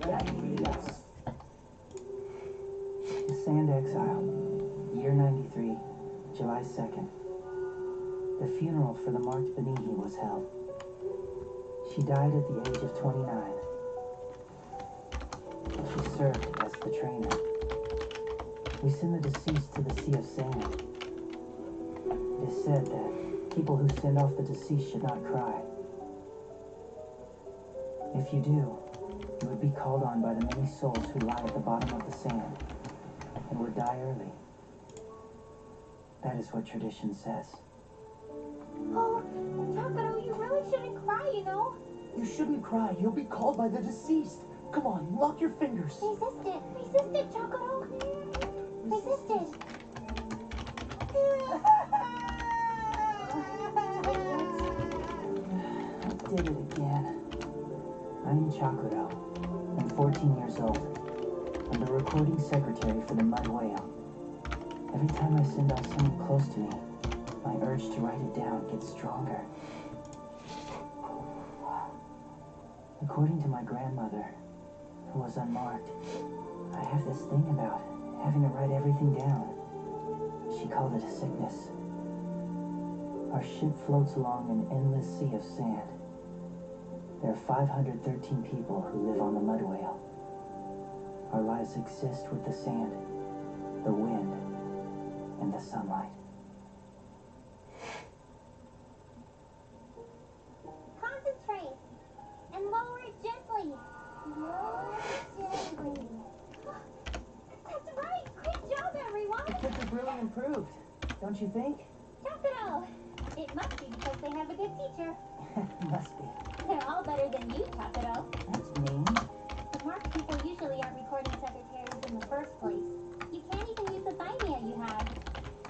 Yes. The Sand Exile, year 93, July 2nd. The funeral for the marked Benihi was held. She died at the age of 29. She served as the trainer. We send the deceased to the Sea of Sand. It is said that people who send off the deceased should not cry. If you do, you would be called on by the many souls who lie at the bottom of the sand and would die early. That is what tradition says. Oh, Chakaro, you really shouldn't cry, you know? You shouldn't cry. You'll be called by the deceased. Come on, lock your fingers. Resist it. Resist it, Chakaro. Resist it. I did it again. I'm Chakuro. I'm 14 years old. I'm the recording secretary for the Mud Whale. Every time I send off someone close to me, my urge to write it down gets stronger. According to my grandmother, who was unmarked, I have this thing about having to write everything down. She called it a sickness. Our ship floats along an endless sea of sand. There are 513 people who live on the Mud Whale. Our lives exist with the sand, the wind, and the sunlight. Concentrate. And lower it gently. Lower it gently. That's right. Great job, everyone. The kids have really improved, don't you think? Chakaro. It must be because they have a good teacher. Must be. They're all better than you, Chakaro. That's mean. The marked people usually aren't recording secretaries in the first place. You can't even use the thymia you have.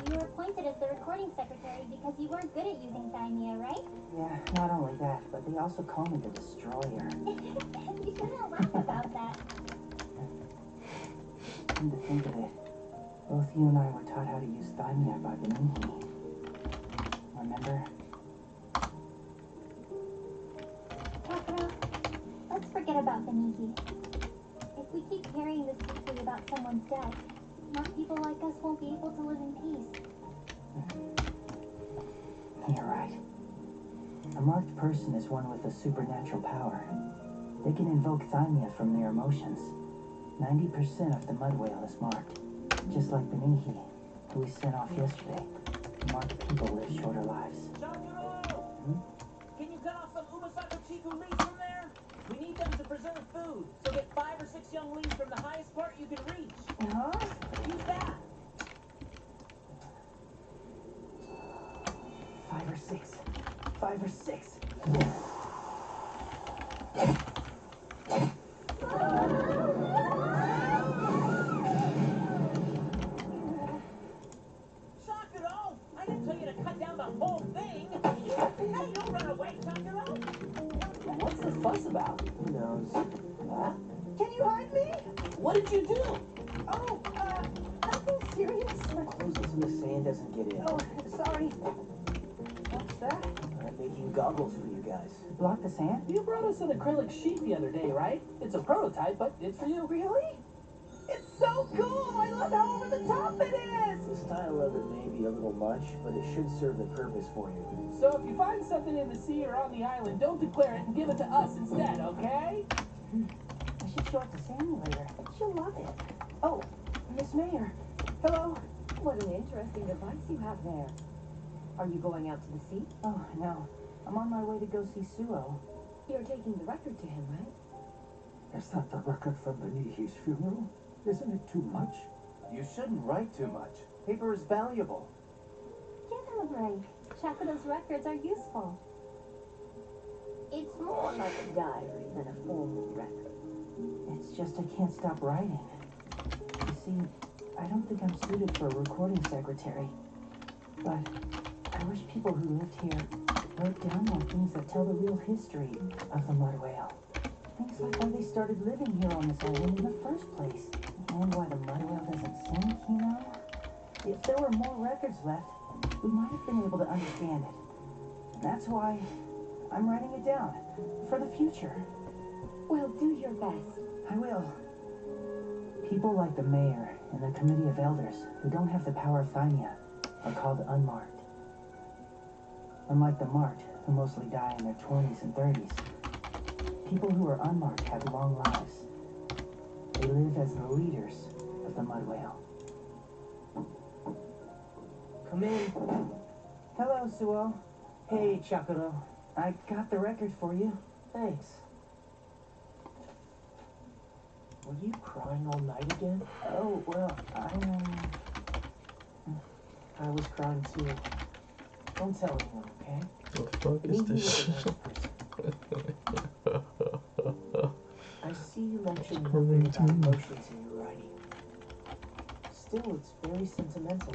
You were appointed as the recording secretary because you weren't good at using thymia, right? Yeah, not only that, but they also call me the Destroyer. You shouldn't laugh about that. Come to think of it, both you and I were taught how to use thymia by Benihi. Remember? Chakra, let's forget about Benihi. If we keep carrying this deeply about someone's death, marked people like us won't be able to live in peace. You're right. A marked person is one with a supernatural power. They can invoke thymia from their emotions. 90% of the Mud Whale is marked, just like Benihi, who we sent off yesterday. Marked people live shorter lives. Can you cut off some Umasaka Chiku leaves from there? We need them to preserve food, so get 5 or 6 young leaves from the highest part you can reach. Huh? Use that. 5 or 6. 5 or 6. Chakuro! I didn't tell you to cut down the whole thing! Hey, don't run away, Chakuro! What's the fuss about? Who knows? Can you hide me? What did you do? Oh, nothing serious. Close it so the sand doesn't get in. Oh, sorry. What's that? I'm making goggles for you guys. Block the sand? You brought us an acrylic sheet the other day, right? It's a prototype, but it's for you. Really? It's so cool! I love how over the top it is! The style of it may be a little much, but it should serve the purpose for you. So if you find something in the sea or on the island, don't declare it and give it to us instead, okay? I should show it to Sammy later. She'll love it. Oh, Miss Mayor. Hello. What an interesting device you have there. Are you going out to the sea? Oh, no. I'm on my way to go see Suo. You're taking the record to him, right? Is that the record from Benihi's funeral? Isn't it too much? You shouldn't write too much. Paper is valuable. Give him a break. Chakuro's records are useful. It's more like a diary than a formal record. It's just I can't stop writing. You see, I don't think I'm suited for a recording secretary. But I wish people who lived here wrote down more things that tell the real history of the Mud Whale. Things like why they started living here on this island in the first place. And why the Mud Whale doesn't sink, you know? If there were more records left, we might have been able to understand it. And that's why I'm writing it down. For the future. Well, do your best. I will. People like the mayor and the committee of elders who don't have the power of Thymia are called unmarked. Unlike the marked, who mostly die in their 20s and 30s, people who are unmarked have long lives. They live as the leaders of the mud whale. Come in. Hello, Suo. Hey, Chakuro. I got the record for you. Thanks. Were you crying all night again? Oh, well, I was crying too. Don't tell anyone, okay? What the fuck is this shit? I see you mentioned Scrolling nothing about too. emotions in your writing. Still, it's very sentimental.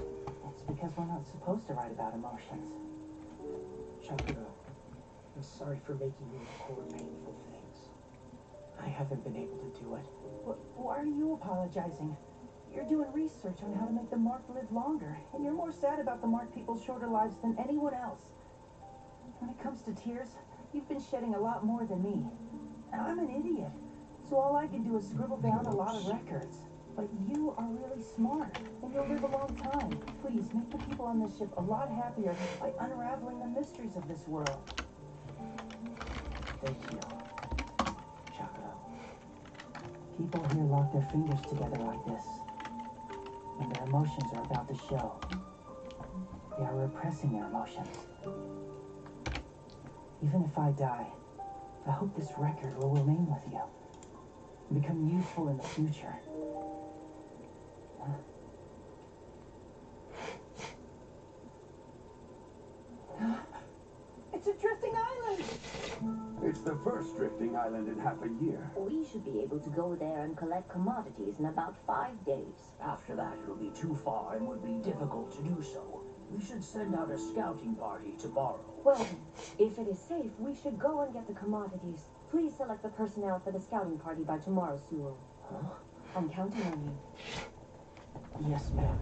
it's because we're not supposed to write about emotions. Chakuro, I'm sorry for making you record painful things. I haven't been able to do it. Why are you apologizing? You're doing research on how to make the marked live longer, and you're more sad about the marked people's shorter lives than anyone else. When it comes to tears, you've been shedding a lot more than me. I'm an idiot, so all I can do is scribble down a lot of records. But you are really smart, and you'll live a long time. Please, make the people on this ship a lot happier by unraveling the mysteries of this world. Thank you, Chakuro. People here lock their fingers together like this, when their emotions are about to show. They are repressing their emotions. Even if I die, I hope this record will remain with you and become useful in the future. It's a drifting island! It's the first drifting island in half a year. We should be able to go there and collect commodities in about 5 days. After that, it'll be too far and would be difficult to do so. We should send out a scouting party tomorrow. Well then, if it is safe, we should go and get the commodities. Please select the personnel for the scouting party by tomorrow, Suo. Huh? I'm counting on you. Yes, ma'am.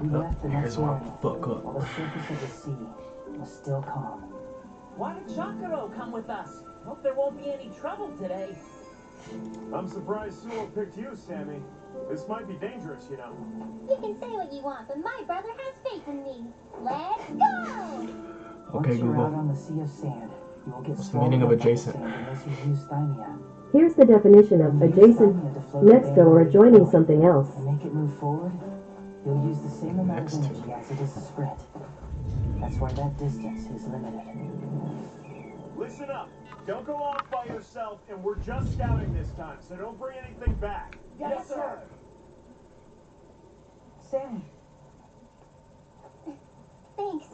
We Oh, left the here's next one. morning Fuck up. while the surface of the sea was still calm. Why did Chakuro come with us? Hope there won't be any trouble today. I'm surprised Sewell picked you, Sammy. This might be dangerous, you know. You can say what you want, but my brother has faith in me. Let's go! Okay, Once you're out Google. on the sea of sand, you will get What's the meaning of swallowed up by the adjacent? sand unless you use Thymia. Here's the definition of When you use adjacent, Thymia to float next the to, or band adjoining forward something else. and make it move forward, you'll use the same amount Next of to. energy as it is to sprint. That's why that distance is limited. Listen up. Don't go off by yourself, and we're just scouting this time, so don't bring anything back. Yes, sir. Sammy. Thanks.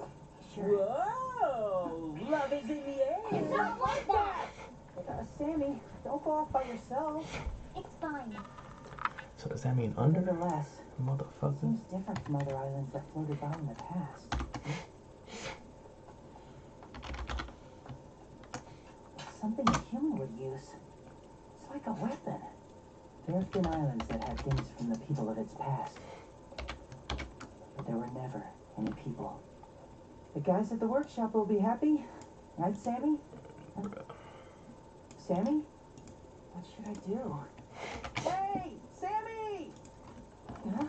Whoa! Love is in the air! Don't like that! Sammy, don't go off by yourself. It's fine. So does that mean under? Nevertheless, Motherfucker. seems different from other islands that floated by in the past. It's something a human would use. It's like a weapon. There have been islands that had things from the people of its past. But there were never any people. The guys at the workshop will be happy. Right, Sammy? Sammy? What should I do? Hey! Sammy! Huh?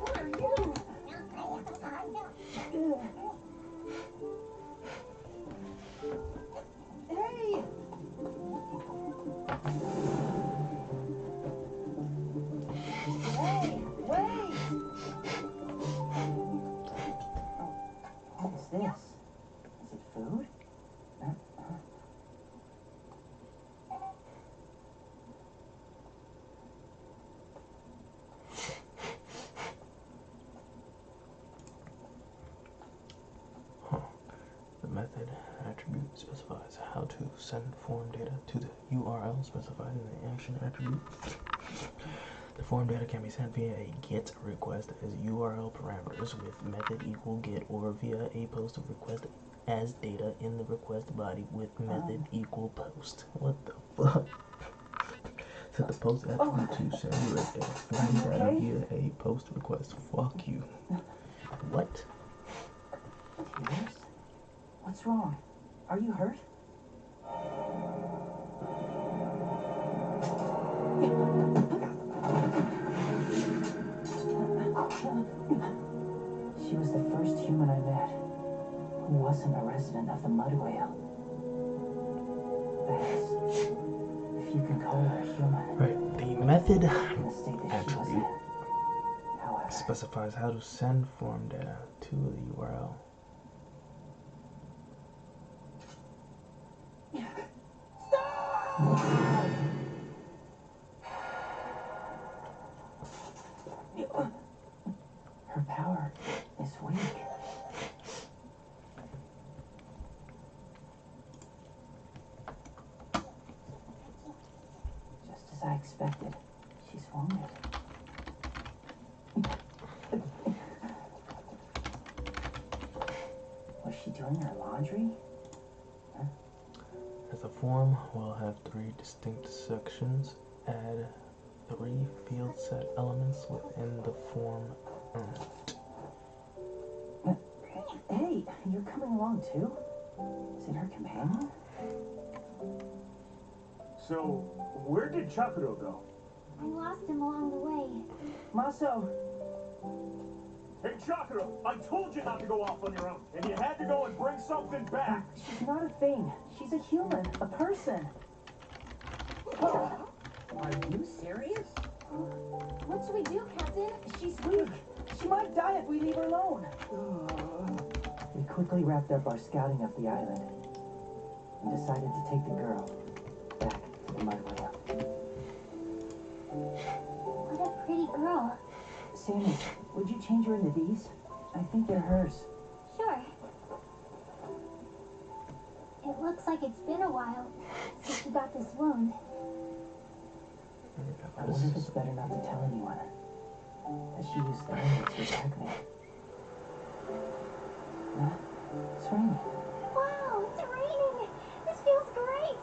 What are you? Hey! Hey, wait! What is this? Is it food? The method attribute specifies how to send form data to the URL specified in the action attribute. The form data can be sent via a GET request as URL parameters with method equal GET, or via a post of request as data in the request body with method equal post. What the fuck? Set the post attribute to send direct data. Form data via a post request. Fuck you. What? Tears? What's wrong? Are you hurt? of the mud whale. That's, if you can call her a human. Right. The method In the state that she was attribute in. However, specifies how to send form data to the URL. her power is weak. Just as I expected, she's wounded. Was she doing her laundry? As the form will have 3 distinct sections, add 3 field set elements within the form element. Hey, you're coming along too? Is it her companion? So, where did Chakuro go? I lost him along the way. Maso! Hey, Chakuro, I told you not to go off on your own, and you had to go and bring something back. She's not a thing. She's a human, a person. Are you serious? What should we do, Captain? She's weak. She might die if we leave her alone. We quickly wrapped up our scouting of the island and decided to take the girl back to the mud whale. What a pretty girl. Sammy, would you change her into these? I think they're hers. Sure. It looks like it's been a while since she got this wound. I wonder if it's better not to tell anyone that she used the ring to attack me. Huh? It's raining. Wow, it's raining! This feels great!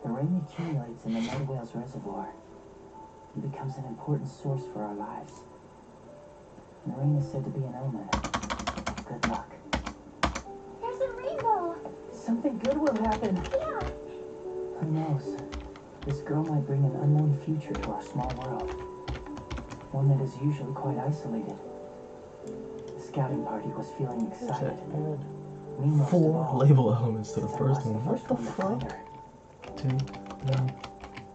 The rain accumulates in the mud whale's reservoir and becomes an important source for our lives. And the rain is said to be an omen of good luck. There's a rainbow! Something good will happen. Yeah! Who knows? This girl might bring an unknown future to our small world. One that is usually quite isolated. The scouting party was feeling excited. Add Me most of 4 all, label elements to the since I first was one. What the one to find fuck? her. 2, 3.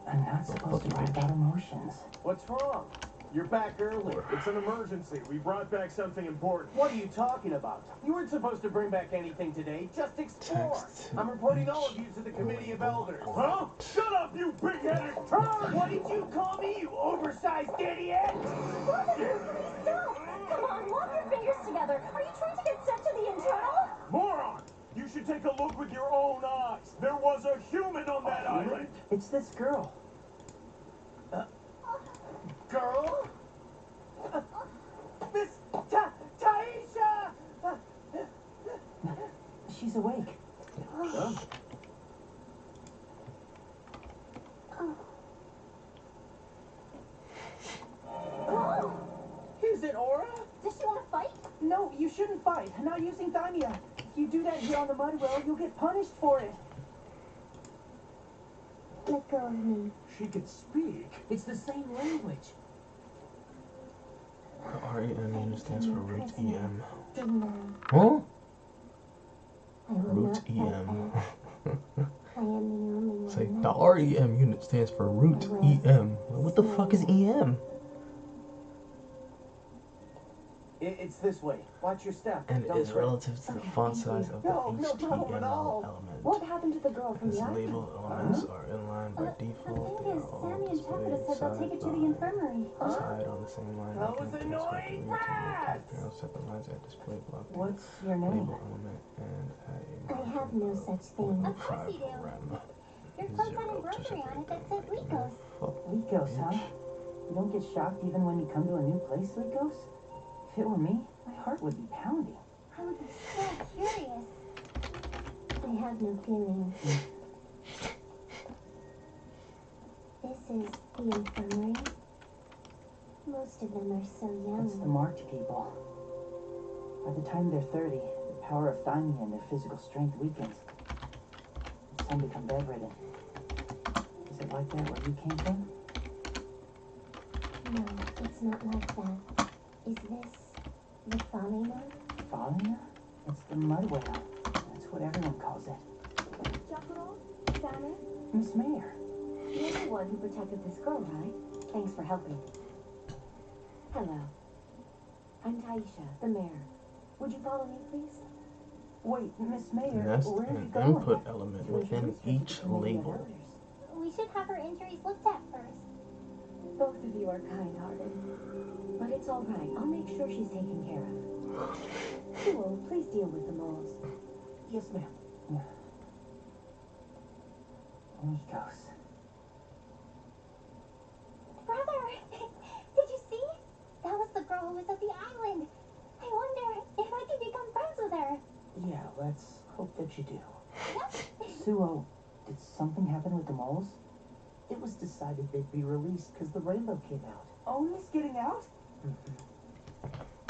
I'm not supposed to write about emotions. What's wrong? You're back early. It's an emergency. We brought back something important. What are you talking about? You weren't supposed to bring back anything today. Just explore. Text I'm reporting all of you to the Committee of Elders. Huh? Shut up, you big-headed turd! What did you call me, you oversized idiot? Please don't! Come on, lock your fingers together. Are you trying to get sent to the internal? Moron! You should take a look with your own eyes. There was a human on that island. It's this girl. Girl? Miss Taisha! She's awake. Huh? Is it Aura? Does she want to fight? No, you shouldn't fight. I'm not using Thymia. If you do that here on the mud whale, you'll get punished for it. Let go of me. She could speak. It's the same language. REM unit stands for root EM. Didn't I? Huh? I will Root not fight EM. back. I am the only one. Say, left. the REM unit stands for root EM. What the fuck is EM? It's this way. Watch your step. And Don't is trip. relative to the font size of the No problem at all. HTML element. What happened to the girl from These the island? label elements are in line by The default. thing They is, are all Sammy and Chakra displayed said they'll take it to the side infirmary. by side on the same line. That was Making annoying things rats! separate lines at display block. What's your name? Label element and a I have no such thing. Of course you do. rem. Your clothes had embroidery on it that said Likos. Likos, huh? You don't get shocked even when you come to a new place, Likos? If it were me, my heart would be pounding. I would be so curious. I have no feelings. This is the infirmary. Most of them are so That's the young. marked people. By the time they're 30, the power of Thymia and their physical strength weakens. Some become bedridden. Is it like that where you came from? No, it's not like that. Is this the Falina? Falina? It's the mud whale. That's what everyone calls it. Jocko, Sammy, Miss Mayer. you're the one who protected this girl, right? Thanks for helping. Hello. I'm Taisha, the mayor. Would you follow me, please? Wait, Miss Mayer, Nest where are you an going? input element within each label. We should have her injuries looked at first. Both of you are kind-hearted. But it's all right. I'll make sure she's taken care of. Cool, please deal with the moles. Yes, ma'am. Nikos. Brother! Did you see? That was the girl who was at the island. I wonder if I can become friends with her. Yeah, let's hope that you do. Suo, did something happen with the moles? It was decided they'd be released because the rainbow came out. Oh, he's getting out?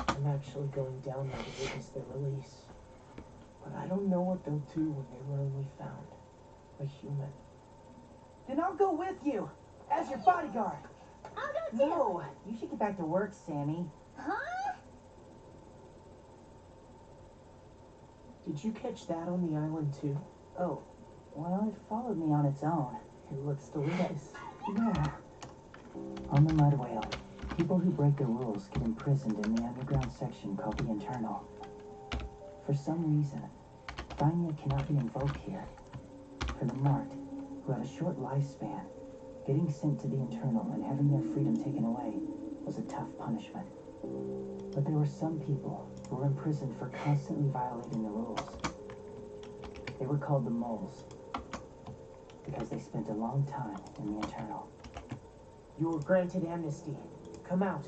I'm actually going down there to witness their release. But I don't know what they'll do when they learn we found a human. Then I'll go with you, as your bodyguard. I'll go too. No, you should get back to work, Sammy. Huh? Did you catch that on the island too? Oh, well, it followed me on its own. It looks delicious. Yeah. On the mud whale, people who break the rules get imprisoned in the underground section called the internal. For some reason, Thymia cannot be invoked here. For the marked, who have a short lifespan, getting sent to the internal and having their freedom taken away was a tough punishment. But there were some people who were imprisoned for constantly violating the rules. They were called the moles, because they spent a long time in the internal. You were granted amnesty. Come out.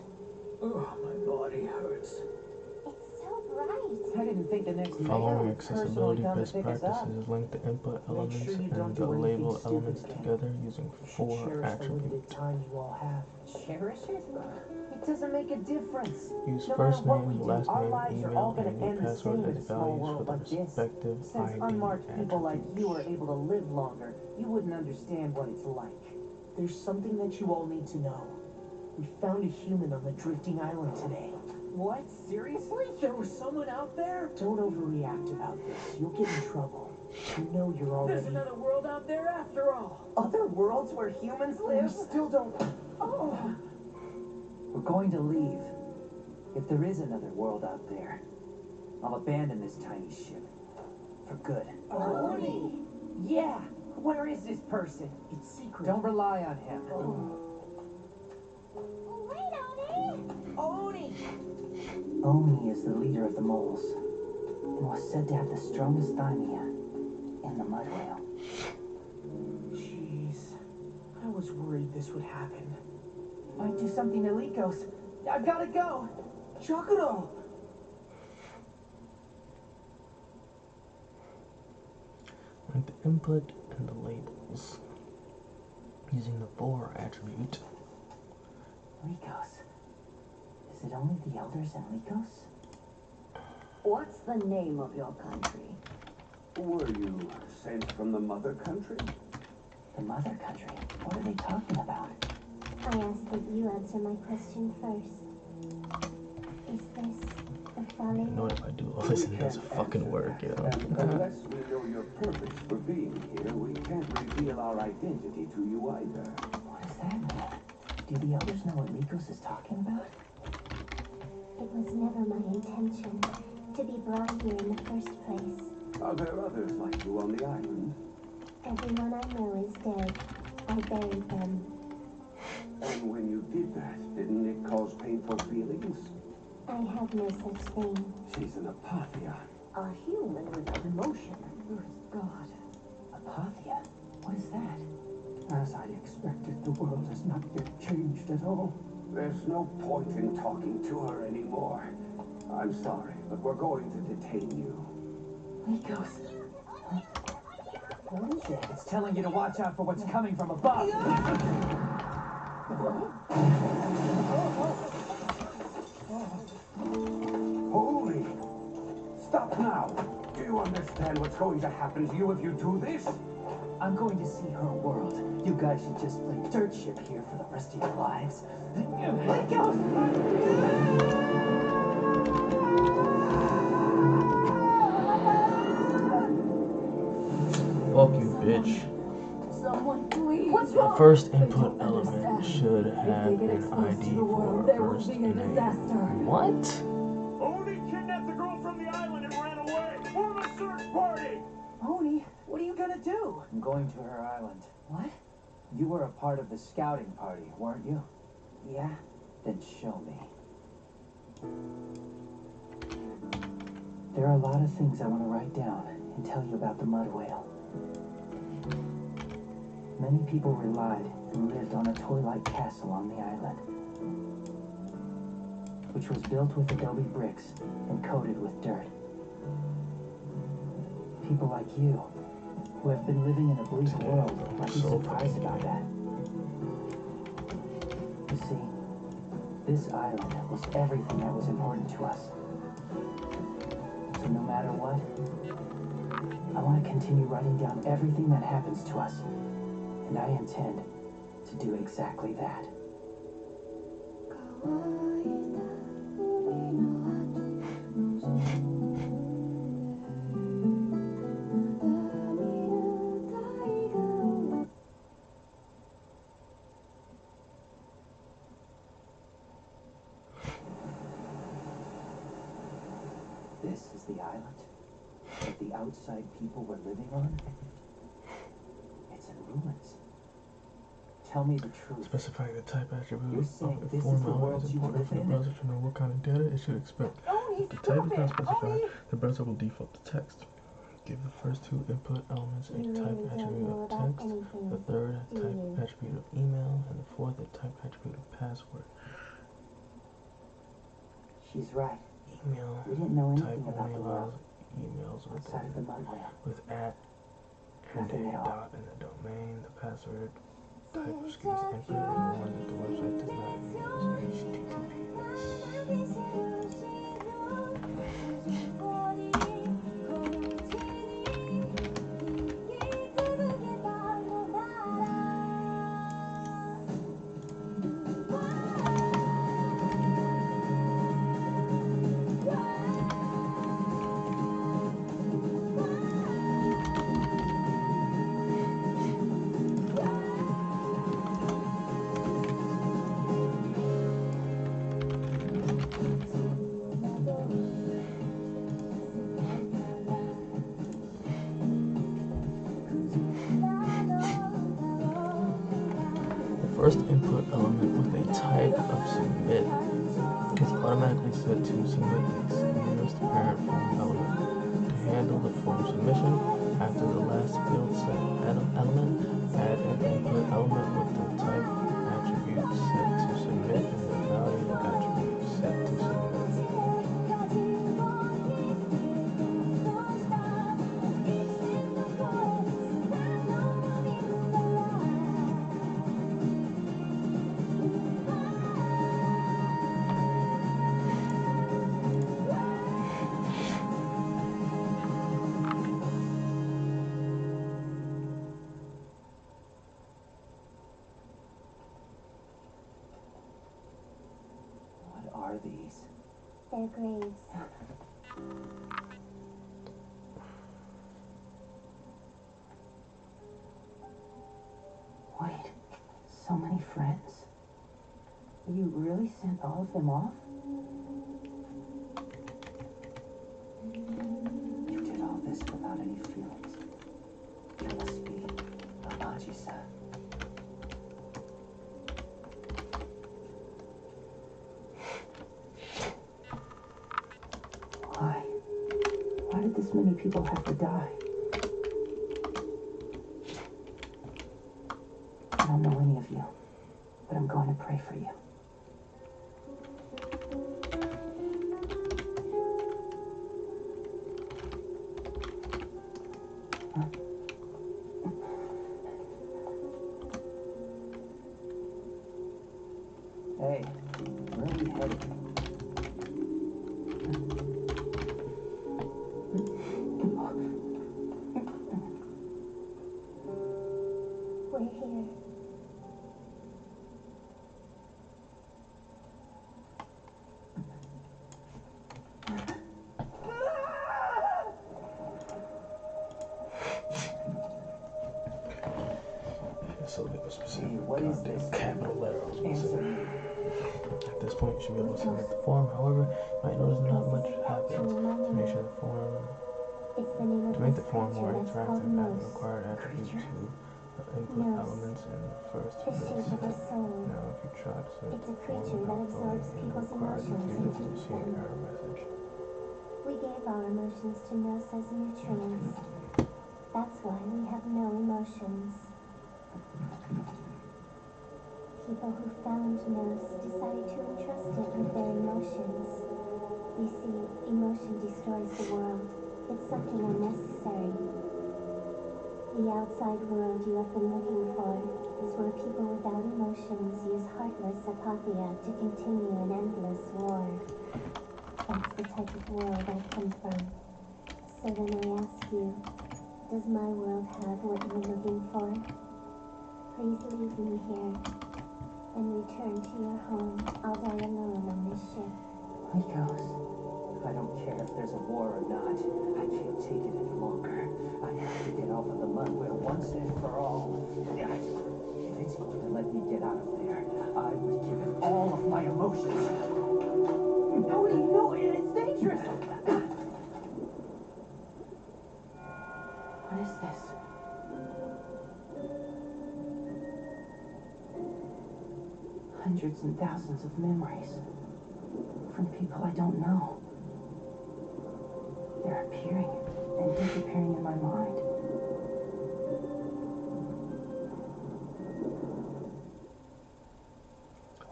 Ugh, my body hurts. It's so bright. I didn't think the next Following mayor would personally accessibility come to best pick us up. practices, link the input Make elements sure you don't and the do anything label stupid elements again. together using You should 4 cherish the limited attributes. time you all have. Cherish it? It doesn't make a difference. Use No first matter what we name, do, last our name, lives are email, all gonna and your end the password same in as a small values for world the like this. respective Since ID unmarked people like you are attributes. able to live longer, you wouldn't understand what it's like. There's something that you all need to know. We found a human on the drifting island today. What? Seriously? There was someone out there? Don't overreact about this. You'll get in trouble. You know you're There's already... another world out there after all. Other worlds where humans We live? still don't... Oh. We're going to leave. If there is another world out there, I'll abandon this tiny ship. For good. Oni! Yeah! Where is this person? It's secret. Don't rely on him. Wait, Oni! Oni! Oni is the leader of the moles, and was said to have the strongest thymia in the mud whale. Jeez. I was worried this would happen. Might do something to Likos. I've gotta go! Chocolo! Link the input and the labels using the 4 attribute. Likos. Is it only the elders and Likos? What's the name of your country? Were you sent from the mother country? The mother country? What are they talking about? I ask that you answer my question first. Is this the You falling? know what, if I do all this and it doesn't fucking work, you know? And unless we know your purpose for being here, we can't reveal our identity to you either. What does that mean? Do the elders know what Likos is talking about? It was never my intention to be brought here in the first place. Are there others like you on the island? Everyone I know is dead. I buried them. And when you did that, didn't it cause painful feelings? I have no such thing. She's an apathia. A human without emotion. Good God. Apathia? What is that? As I expected, the world has not yet changed at all. There's no point in talking to her anymore. I'm sorry, but we're going to detain you. Likos. What is it? It's telling you to watch out for what's coming from above. Holy! Stop now! Do you understand what's going to happen to you if you do this? I'm going to see her world. You guys should just play dirt ship here for the rest of your lives. Likos! Fuck you, bitch. Someone please. What's The wrong? first input element should have If they get an exposed ID to the for world, a there will first be a name. disaster. What? Oni kidnapped the girl from the island and ran away. Form a search party. Oni, what are you gonna do? I'm going to her island. What? You were a part of the scouting party, weren't you? Yeah. Then show me. There are a lot of things I want to write down and tell you about the mud whale. Many people relied and lived on a toy-like castle on the island, which was built with adobe bricks and coated with dirt. People like you, who have been living in a bleak world, might be surprised about that. You see, this island was everything that was important to us. So no matter what, I want to continue writing down everything that happens to us. And I intend to do exactly that. This is the island that the outside people were living on. It's in ruins. Tell me the truth. Specifying the type attribute You're of saying a this is form the element world is you important live for the in? browser to know what kind of data it should expect. Oni, If the type stop is not it! specified, Oni! the browser will default to text. Give the first two input elements a You type really don't attribute know of about text, anything, the third a do type you? attribute of email, and the fourth a type attribute of password. She's right. Email We didn't know type anything about only the allows world emails outside of the mud whale. with at and Nothing a at all. dot in the domain. The password type of skills input is one that the website does not use HTTPS. First input element with a type of submit is automatically set to submit the nearest parent form element. To handle the form submission, after the last field set element, add an input element with the type attribute set to submit and the value attribute set to submit. What are these? Their graves. Wait, so many friends? You really sent all of them off? You did all this without any feelings. You must be a Majisa. Why? Why did this many people have to die? I don't know any of you, but I'm going to pray for you. Huh? Hey, where are we headed? We're here. is this? capital letter. I was gonna Answer say. me. At this point, you should be able to submit the form. However, you might notice not much happens. To make sure the form, It's the name of to make this the form more creature that's interactive, called add an Nos. required attribute to the input Nos. elements in the first The base. shape of a soul. Now, if you try to submit It's the a form creature that without absorbs filling in the people's required emotions details, and you'll keeps see an them. error message. We gave our emotions to Nos as nutrients. That's why we have no emotions. People who found Nos decided to entrust it with their emotions. You see, emotion destroys the world. It's something unnecessary. The outside world you have been looking for is where people without emotions use heartless apathia to continue an endless war. That's the type of world I've come from. So then I ask you, does my world have what you're looking for? Please leave me here and return to your home. I'll die alone on this ship. Lycos, I don't care if there's a war or not. I can't take it any longer. I have to get off of the mud wheel once and for all. If it's going to let me get out of there, I would give it all of my emotions. No, it's dangerous. What is this? Hundreds and thousands of memories from people I don't know. They're appearing and disappearing in my mind.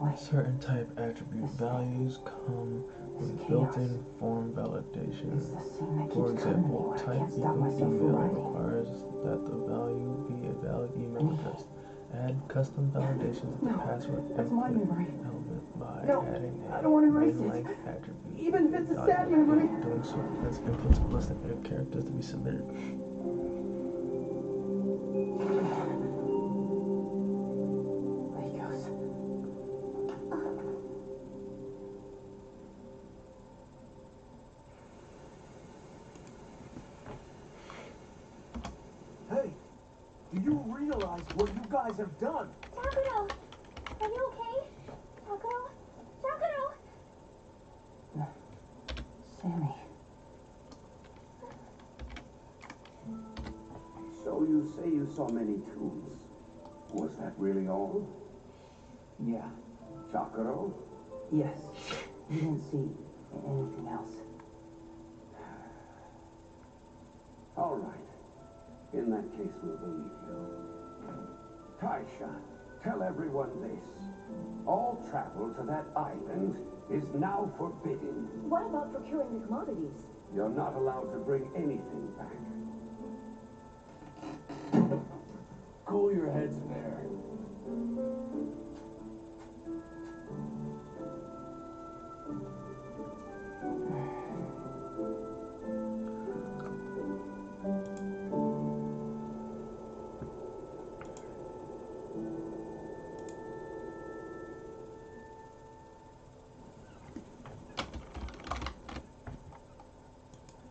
Wait, Certain type attribute values come with built-in form validation. it's the scene that For keeps coming to me example, when I type can't stop equals myself from email writing. requires that the value be a valid email address. Add custom validations to the No, password that's my input memory. element by No, adding I don't want to a erase main it. length attribute. Even if it's a value. sad memory. Doing so prevents inputs of less than 8 characters to be submitted. Lycos. Hey, do you realize what you guys have done? Takuro! Are you okay? Takuro? Takuro! Sammy. So you say you saw many tombs. Was that really all? Yeah. Chakaro? Yes. You didn't see anything else. All right. In that case, we'll believe you. Taisha, tell everyone this. All travel to that island is now forbidden. What about procuring the commodities? You're not allowed to bring anything back. Cool your heads there.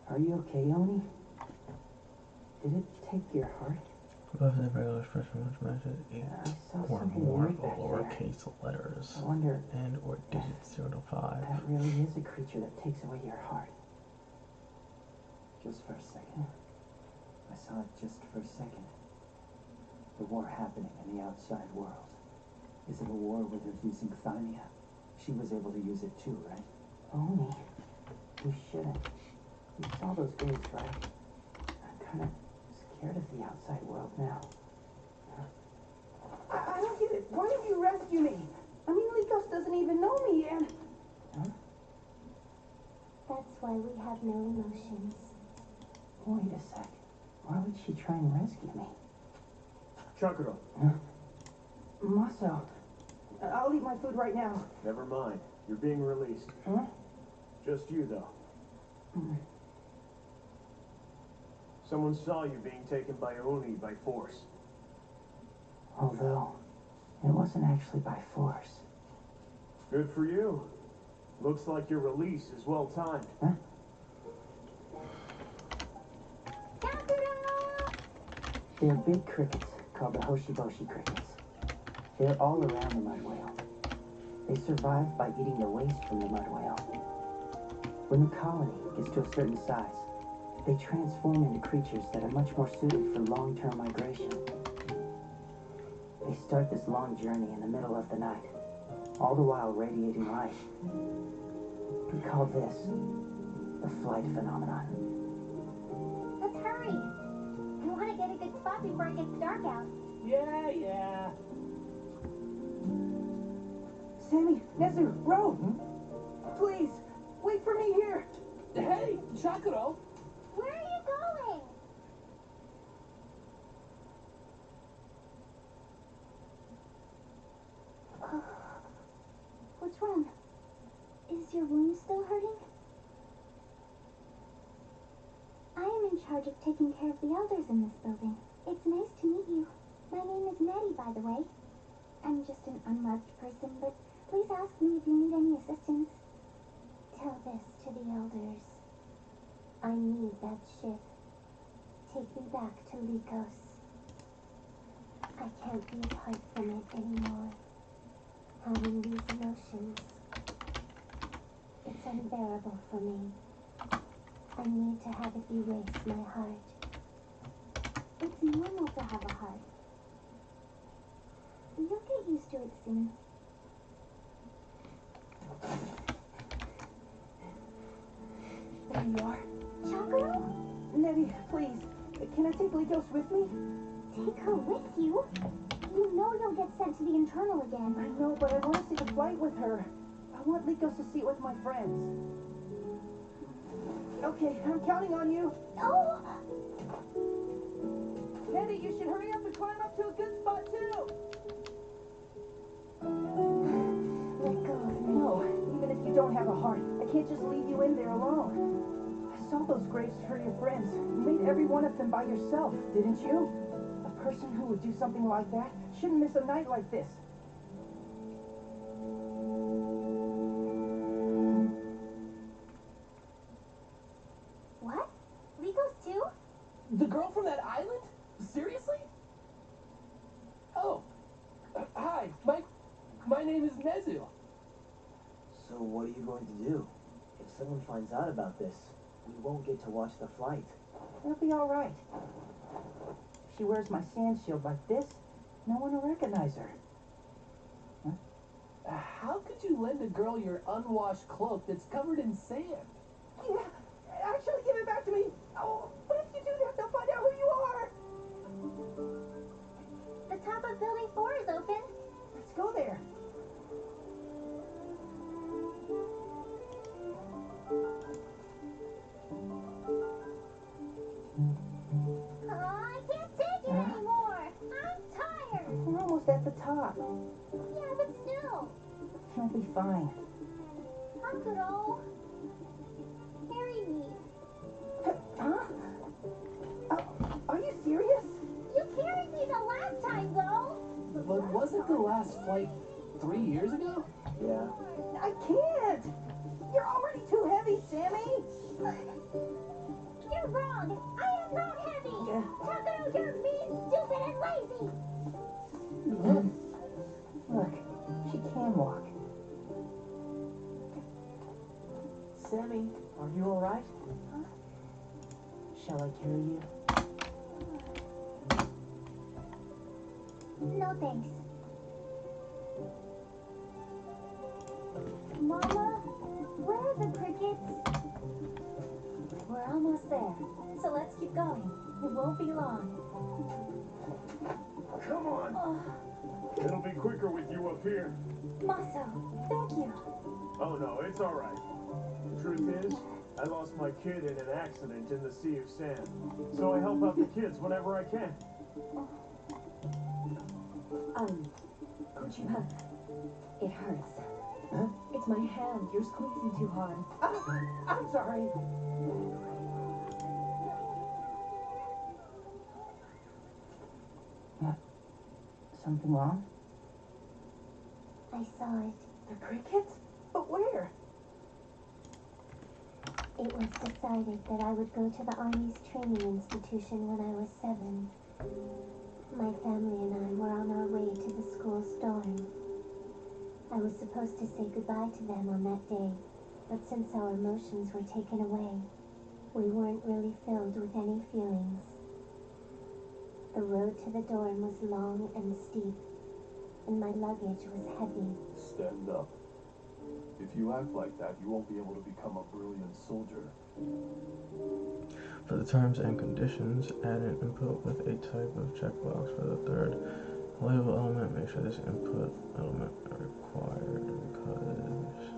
Are you okay, Oni? Did it take your heart? Above the regular expression, which matches 8 I saw or something more weird back there. lowercase letters I wonder and or digits 0 to 5. that really is a creature that takes away your heart. Just for a second. I saw it just for a second. The war happening in the outside world. Is it a war where they're using Thymia? She was able to use it too, right? Oni, you shouldn't. You saw those graves, right? I'm kind of scared of the outside world now. I don't get it. Why did you rescue me? I mean, Lycos doesn't even know me, and... That's why we have no emotions. Wait a sec. Why would she try and rescue me? Chakaro, Maso. I'll eat my food right now. never mind. You're being released. Huh? Just you, though. Someone saw you being taken by Oni by force. Although, it wasn't actually by force. Good for you. Looks like your release is well timed. Huh? Takuro! They're big crickets called the Hoshiboshi crickets. They're all around the mud whale. They survive by eating the waste from the mud whale. When the colony gets to a certain size, they transform into creatures that are much more suited for long-term migration. They start this long journey in the middle of the night, all the while radiating light. We call this the flight phenomenon. Let's hurry. I want to get a good spot before it gets dark out. Yeah. Sammy, Nezu, Ro! Please, wait for me here! Hey, Chakuro! Where are you going? What's wrong? Is your wound still hurting? I am in charge of taking care of the elders in this building. It's nice to meet you. My name is Nettie, by the way. I'm just an unmarked person, but please ask me if you need any assistance. Tell this to the elders. I need that ship. Take me back to Lycos. I can't be apart from it anymore. Having these emotions, it's unbearable for me. I need to have it erase my heart. It's normal to have a heart. You'll get used to it soon. There you are. Chakuro? Nettie, please, can I take Lycos with me? Take her with you? You know you'll get sent to the internal again. I know, but I want to see the flight with her. I want Lycos to see it with my friends. Okay, I'm counting on you. Oh! Nettie, you should hurry up and climb up to a good spot, too. Let go of me. No, even if you don't have a heart, I can't just leave you in there alone. I saw those graves for your friends. You made every one of them by yourself, didn't you? A person who would do something like that shouldn't miss a night like this. What? Lycos too? The girl from that island? Seriously? Oh. Hi, my name is Nezu. So what are you going to do? If someone finds out about this, we won't get to watch the flight. It'll be all right. If she wears my sand shield like this, no one will recognize her. How could you lend a girl your unwashed cloak that's covered in sand? Yeah, actually give it back to me. Oh, but if you do that, they'll find out who you are. The top of building 4 is open. Let's go there. Oh, I can't take it anymore. I'm tired. We're almost at the top. Yeah, but still. You'll be fine. Chakuro. Carry me. Huh? Are you serious? You carried me the last time, though. But wasn't the last flight 3 years ago? Yeah. I can't. You're already too heavy, Sammy. You're wrong. I am not heavy. Chakuro, you're mean, stupid, and lazy. Look, she can walk. Sammy, are you alright? Shall I carry you? No thanks. Mama, where are the crickets? We're almost there, so let's keep going. It won't be long. Come on. It'll be quicker with you up here. Maso, thank you. Oh no, it's all right. The truth is, I lost my kid in an accident in the Sea of Sand. So I help out the kids whenever I can. Kojima, it hurts. Huh? It's my hand. You're squeezing too hard. I'm sorry. Something wrong? I saw it. The crickets? But where? It was decided that I would go to the Army's training institution when I was 7. My family and I were on our way to the school storm. I was supposed to say goodbye to them on that day, but since our emotions were taken away, we weren't really filled with any feelings. The road to the dorm was long and steep, and my luggage was heavy. Stand up. If you act like that, you won't be able to become a brilliant soldier. For the terms and conditions, add an input with a type of checkbox. For the third label element, make sure this input element required because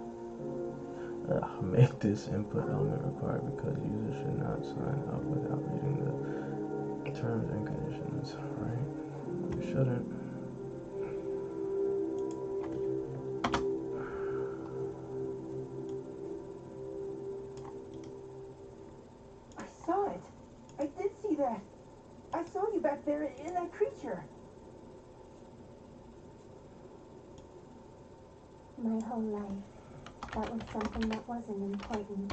make this input element required because users should not sign up without reading the terms and conditions, right? You shouldn't. I saw it. I did see that. I saw you back there in that creature. My whole life, that was something that wasn't important.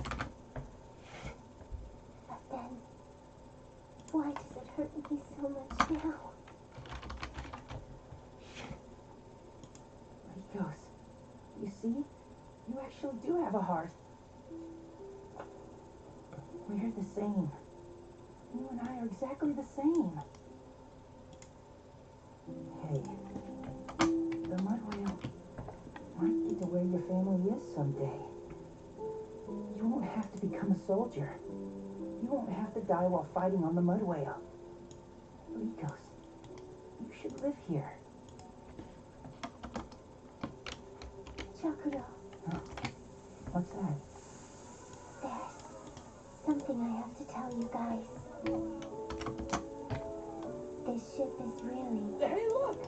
But then, why does it hurt me so much now? Ricos, you see? You actually do have a heart. We're the same. You and I are exactly the same. Hey, the mud whale might get to where your family is someday. You won't have to become a soldier. You won't have to die while fighting on the mud whale. Ricos, you should live here. Chakuro, What's that? there's something I have to tell you guys. This ship is really... Hey, look!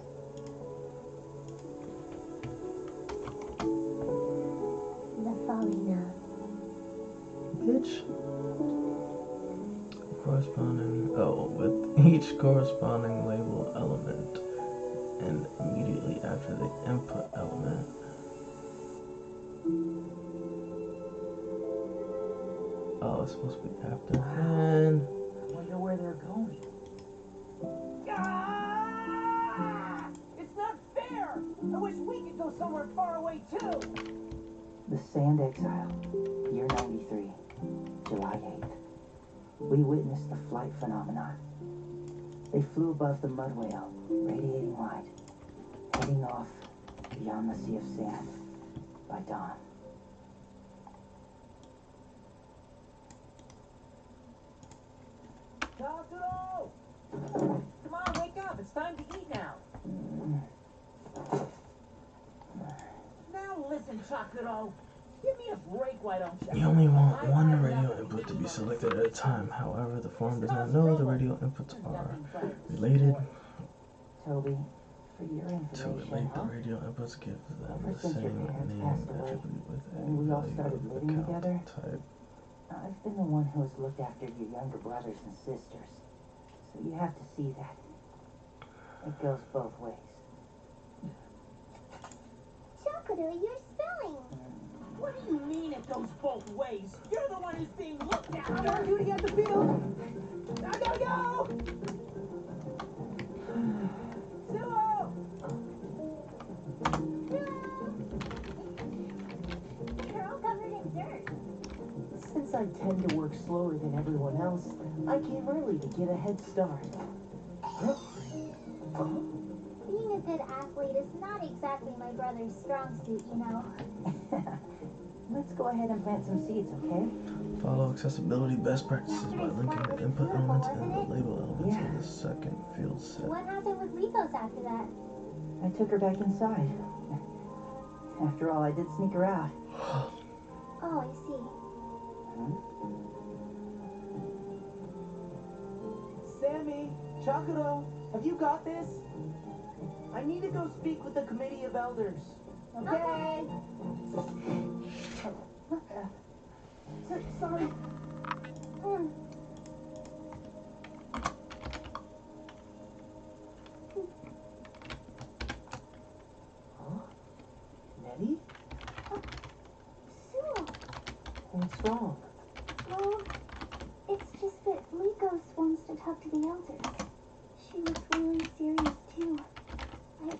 the Falina. Bitch. Corresponding, with each corresponding label element, and immediately after the input element. Oh, it's supposed to be after. Man. I wonder where they're going. Ah! It's not fair! I wish we could go somewhere far away, too! The Sand Exile, year 93, July 8th. We witnessed the flight phenomenon. They flew above the mud whale, radiating light, heading off beyond the sea of sand by dawn. Chakuro! Come on, wake up! It's time to eat now! Now listen, Chakuro! Give me a break, why don't you? You only want one radio input to be selected at a time. However, the form does not know the radio inputs are related. Toby, for your To information, relate the radio inputs, give them ever the since your same parents name passed away, attribute with a and we all value started of living account together, type. I've been the one who has looked after your younger brothers and sisters. So you have to see that. It goes both ways. Chakuro, you're spelling! What do you mean it goes both ways? You're the one who's being looked at! I'm on duty at the field! I gotta go! Zillow! You're all covered in dirt. Since I tend to work slower than everyone else, I came early to get a head start. Being a good athlete is not exactly my brother's strong suit, you know. Let's go ahead and plant some seeds, okay? Follow accessibility best practices by linking the input elements and the label elements in the second field set. What happened with Ricos after that? I took her back inside. After all, I did sneak her out. Oh, I see. Sammy, Chakuro, have you got this? I need to go speak with the committee of elders. Okay? Sorry. Huh? Nettie? Sue! What's wrong? Well, it's just that Ricos wants to talk to the elders. She looks really serious, too. But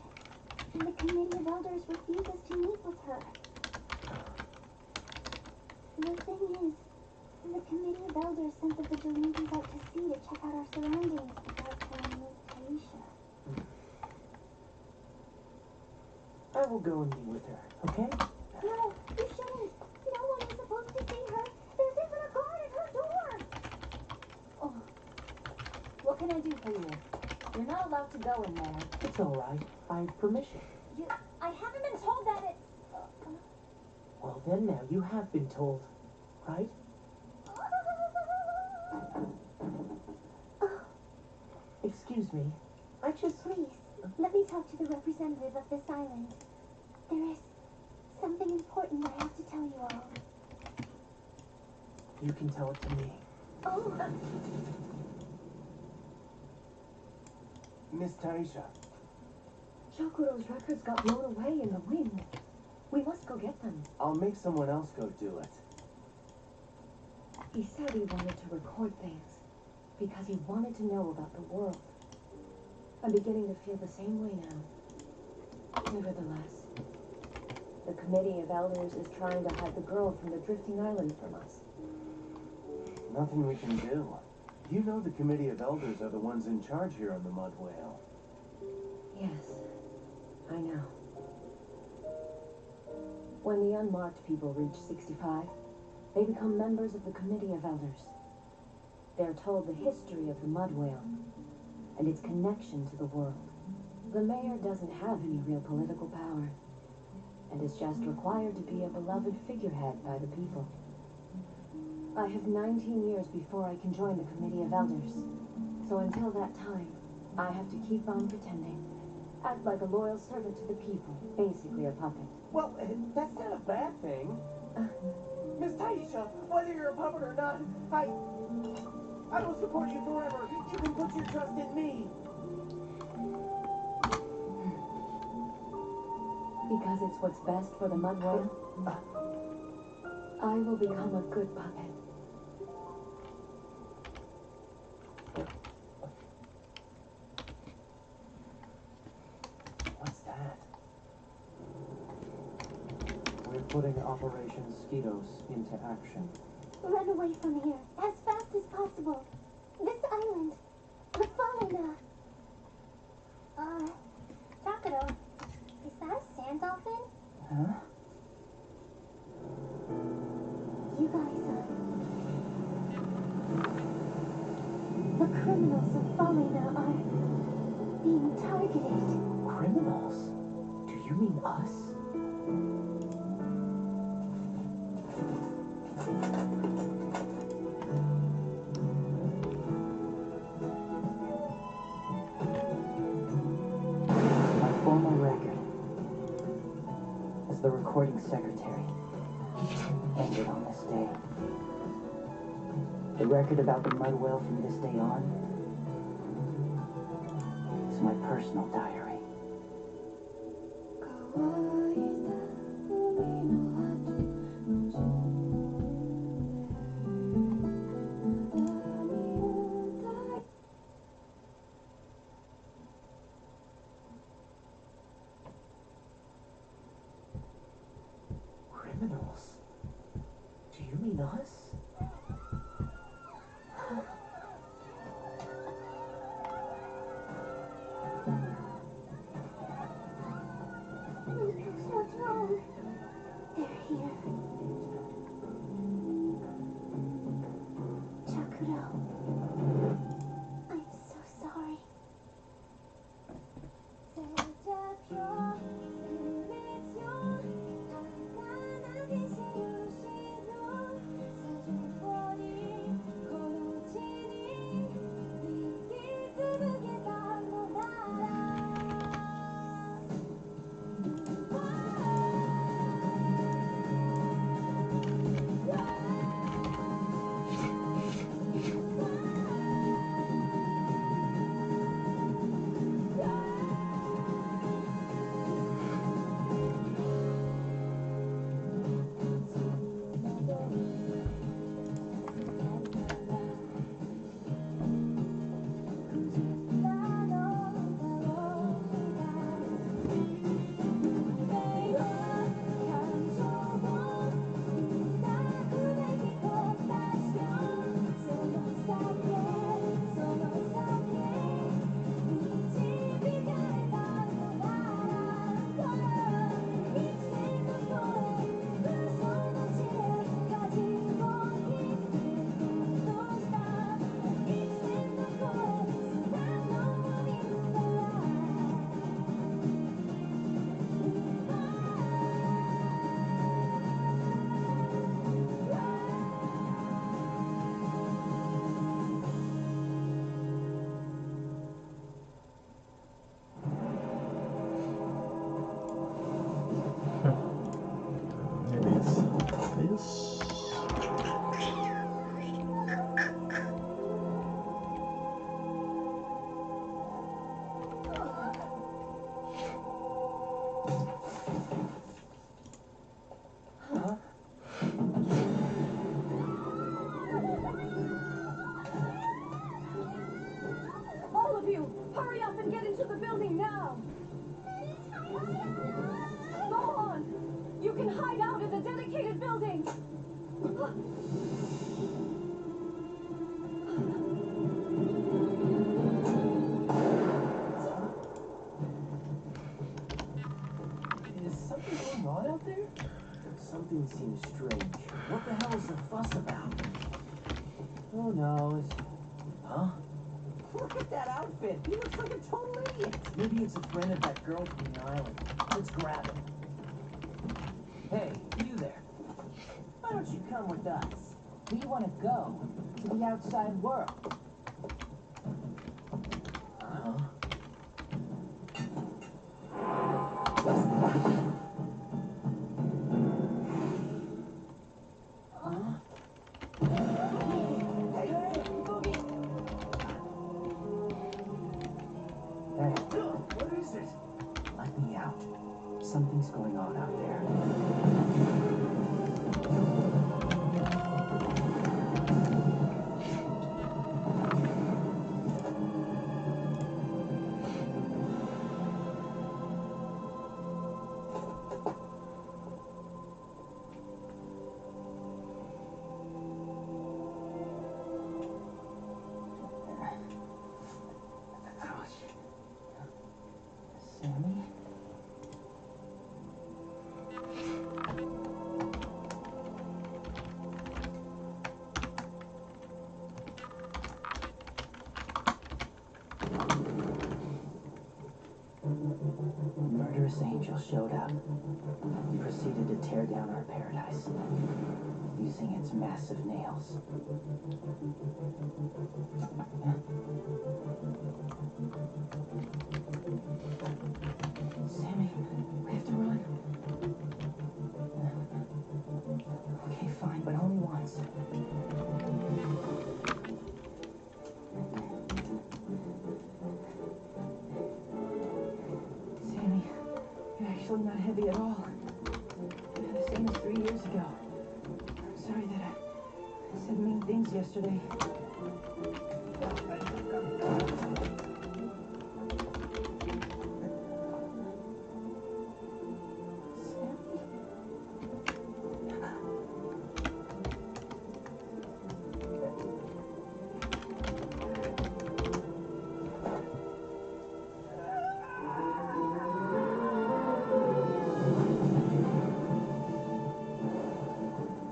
the Committee of Elders refuses to meet with her. The thing is, the Committee of Elders sent the vigilantes out to sea to check out our surroundings without telling Miss Taisha. I will go and meet with her, okay? No, you shouldn't. No one is supposed to see her. There's even a guard at her door. Oh. What can I do for you? You're not allowed to go in there. It's all right. I have permission. I haven't been told that it's... Well, then now you have been told, right? Excuse me. I just... Please, let me talk to the representative of this island. There is something important I have to tell you all. You can tell it to me. Oh, Miss Taisha. Chokuro's records got blown away in the wind. We must go get them. I'll make someone else go do it. He said he wanted to record things because he wanted to know about the world. I'm beginning to feel the same way now. Nevertheless, the Committee of Elders is trying to hide the girl from the drifting island from us. Nothing we can do. You know the Committee of Elders are the ones in charge here on the Mud Whale. Yes, I know. When the unmarked people reach 65, they become members of the Committee of Elders. They're told the history of the Mud Whale and its connection to the world. The mayor doesn't have any real political power and is just required to be a beloved figurehead by the people. I have 19 years before I can join the Committee of Elders, so until that time, I have to keep on pretending. Act like a loyal servant to the people, basically a puppet. Well, that's not a bad thing. Miss Taisha, whether you're a puppet or not, I will support you forever. You can put your trust in me. Because it's what's best for the Mud Whale, I will become a good puppet. What's that? We're putting Operation Skeetos into action. run away from here as fast as possible. This island, the Fallen, Takuro, is that a sand dolphin? Huh? You guys, the criminals of Falena are being targeted. Criminals? Do you mean us? My formal record as the recording secretary ended on this day. The record about the Mud Whale from this day on is my personal diary. Criminals? Do you mean us? What's wrong? They're here. Chakuro. I'm so sorry. Is something going on out there? Something seems strange. What the hell is the fuss about? Who knows? Huh? Look at that outfit. He looks like a total idiot. Maybe it's a friend of that girl from the island. Let's grab him. Hey, you there. Why don't you come with us? We want to go to the outside world. Huh? Hey, What is it? let me out. Something's going on out there. Ouch. Sammy? Murderous angel showed up. He proceeded to tear down our paradise, using its massive nails. Sammy, we have to run. Okay, fine, but only once. Sammy, you're actually not heavy at all. You're the same as 3 years ago. I'm sorry that I said mean things yesterday.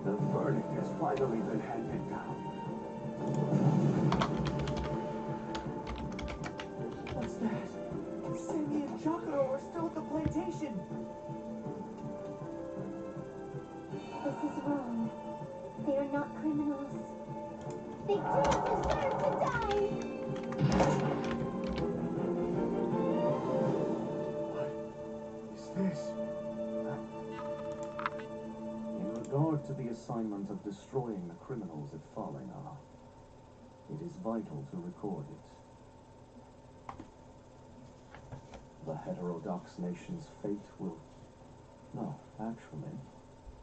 The verdict has finally been handed down. What's that? Sammy and Chocoro are still at the plantation. This is wrong. They are not criminals. They do not deserve to die! What is this? In regard to the assignment of destroying the criminals at Falena, it is vital to record it. The heterodox nation's fate will... No, actually,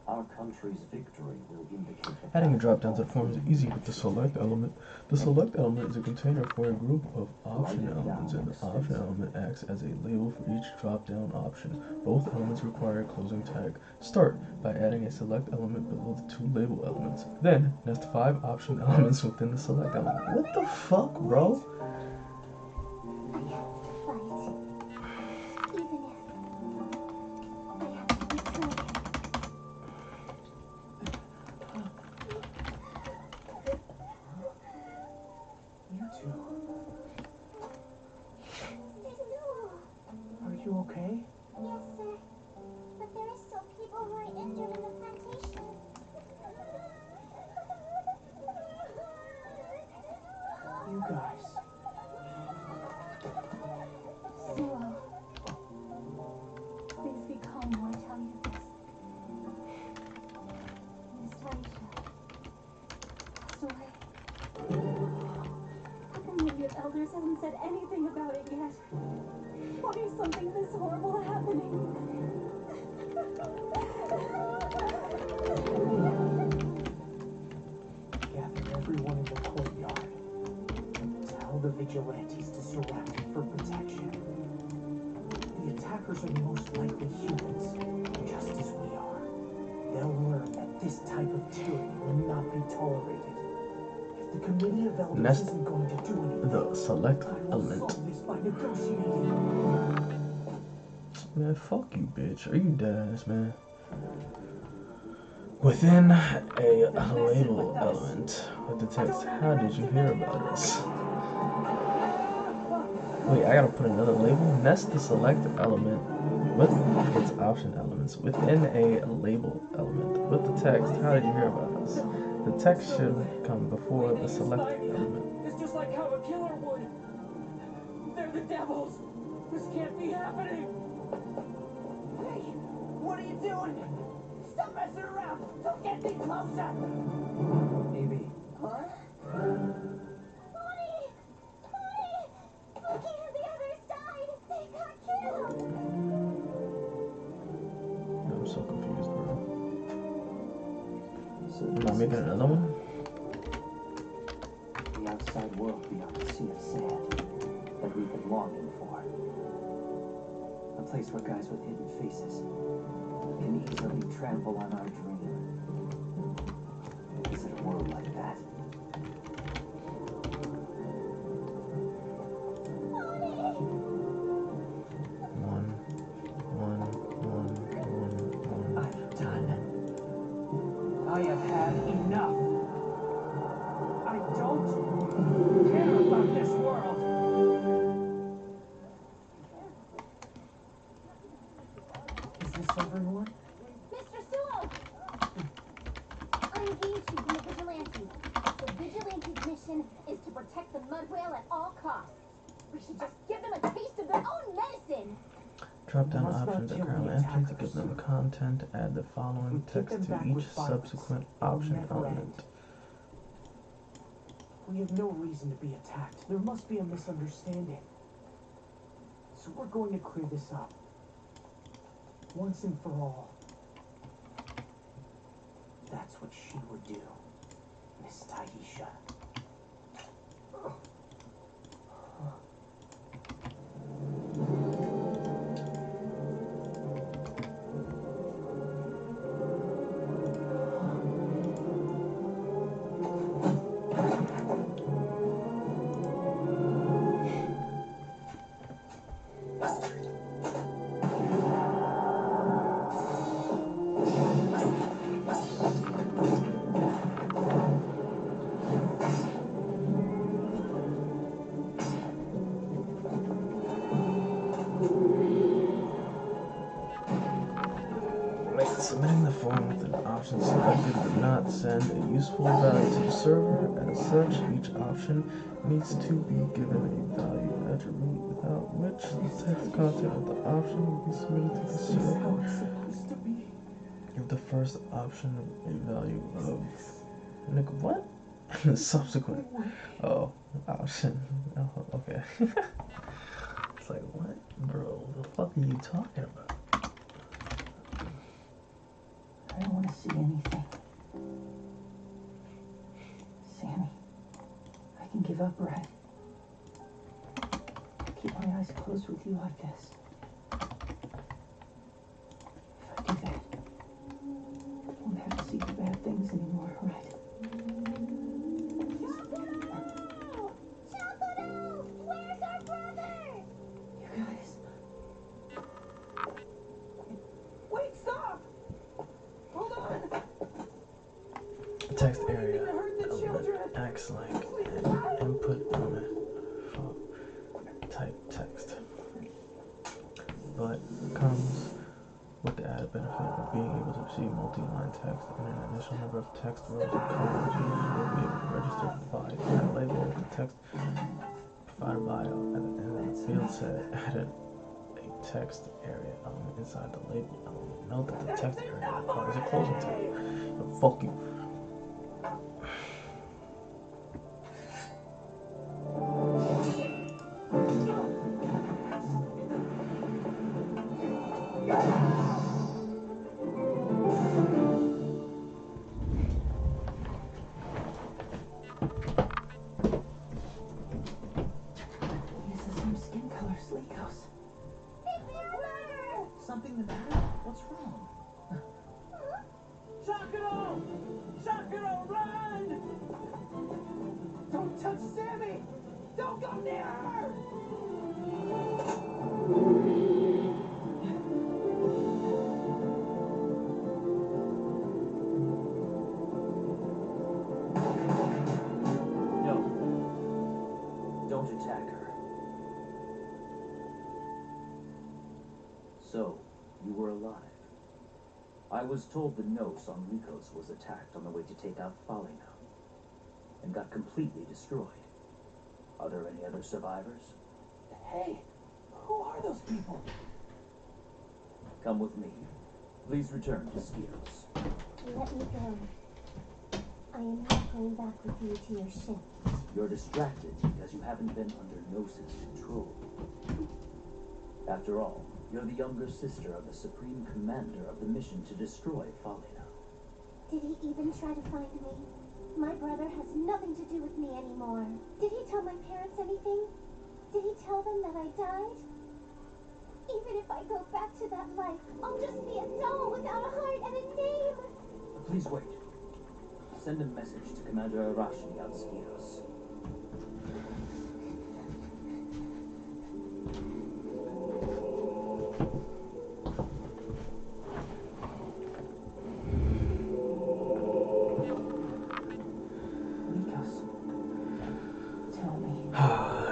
our country's victory will indicate the Adding a path drop down of to form is all easy with the select element. The select element is a container for a group of option elements, and the option element acts as a label for each drop down option. Both elements require a closing tag. Start by adding a select element below the two label elements. Then nest 5 option elements within the select element. What the fuck, bro? I have to fight. Even if I have to betray. You two, No. are you okay? Yes, sir. But there are still people who are injured in the plantation. You guys. Suo. Please be calm while I tell you this. Miss Taisha passed away. The committee of elders hasn't said anything about it yet. Why is something this horrible happening? Gather everyone in the courtyard. Tell the vigilantes to surround it for protection. The attackers are most likely humans, just as we are. They'll learn that this This type of tyranny will not be tolerated. If the Committee of Elders Next, isn't going to do anything, the select I will element. solve this by negotiating. Man, fuck you, bitch. Are you dead ass, man? Within a label element with the text, how did you hear about us? Wait, I gotta put another label? Nest the select element with its option elements within a label element with the text, how did you hear about us? The text should come before the select element. It's just like how a killer would. They're the devils. This can't be happening. Hey, what are you doing? Stop messing around. Don't get any closer. Maybe. Huh? Bonnie! Bonnie! Spooky and the others died! They got killed! I'm so confused, bro. So Am I making another one? the outside world beyond the sea of sand that we've been longing for. A place where guys with hidden faces can easily trample on our dream. Is it a world like that? I'm done. I have had enough. I don't care about this world. Is this everyone? Mr. Sewell! I'm engaged to be a vigilante. The vigilante's mission is to protect the mud whale at all costs. We should just give them a taste of their own medicine! Drop down Must not options kill are currently the empty to attackers. give them content. Add the following We kick text them to back each with violence. subsequent It'll option never element. end. We have no reason to be attacked. There must be a misunderstanding. So we're going to clear this up. Once and for all. That's what she would do, Miss Taisha. Submitting the form with an option selected would not send a useful value to the server. As such, each option needs to be given a value attribute without which the text content of the option will be submitted to the server. How it's supposed to be. Give the first option a value of what? The subsequent option. Oh, okay. It's like, what, bro? The fuck are you talking about? I don't want to see anything. Sammy, I can give up, right? Keep my eyes closed with you like this. If I do that, I won't have to see the bad things anymore, right? Chocodo! Where's our brother? You guys, Wait, stop! Hold on! Text What do you area mean to hurt the element children? acts like an input element for type text, but comes with the added benefit of being able to receive multi-line text and an initial number of text rows and columns. Users will be able to register by that label with the text provided by at the end of the field set added a text area element inside the label element. Note that the text area requires a closing tag. But fuck you. these are some skin color sleekos. Something the matter? What's wrong? Chocodo! Don't go near her! No. Don't attack her. So, you were alive. I was told the Nos on Lycos was attacked on the way to take out Falina, and got completely destroyed. Are there any other survivors? Hey, who are those people? Come with me. Please return to Skiros. Let me go. I am not going back with you to your ship. You're distracted because you haven't been under Gnosis control. After all, you're the younger sister of the Supreme Commander of the mission to destroy Falina. Did he even try to find me? My brother has nothing to do with me anymore. Did he tell my parents anything? Did he tell them that I died? Even if I go back to that life, I'll just be a doll without a heart and a name. Please wait. Send a message to Commander Arashi on Skiros. Lycos, tell me.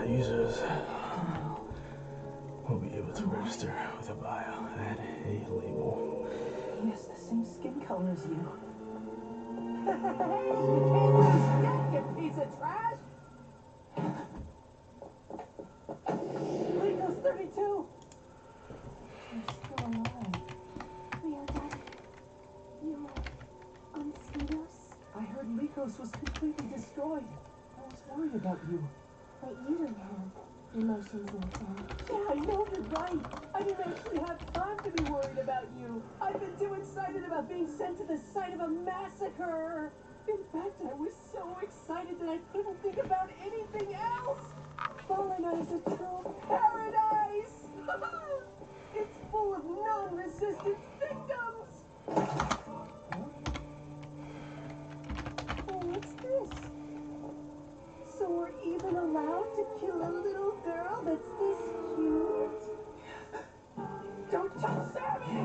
Users will be able to register with a bio and a label. He has the same skin color as you. Hey, you can't lose yet, you piece of trash! Lycos 32! You're still alive. Real Daddy, you're on Skiros? I heard Lycos was completely destroyed. I was worried about you. But you don't have emotions inside. Yeah, I know you're right. I didn't actually have time to be worried about you. I've been too excited about being sent to the site of a massacre. In fact, I was so excited that I couldn't think about anything else. Falina is a true paradise. It's full of non-resistant victims. Oh, what's this? So we're even allowed to kill a little girl that's this cute? Don't touch Sammy!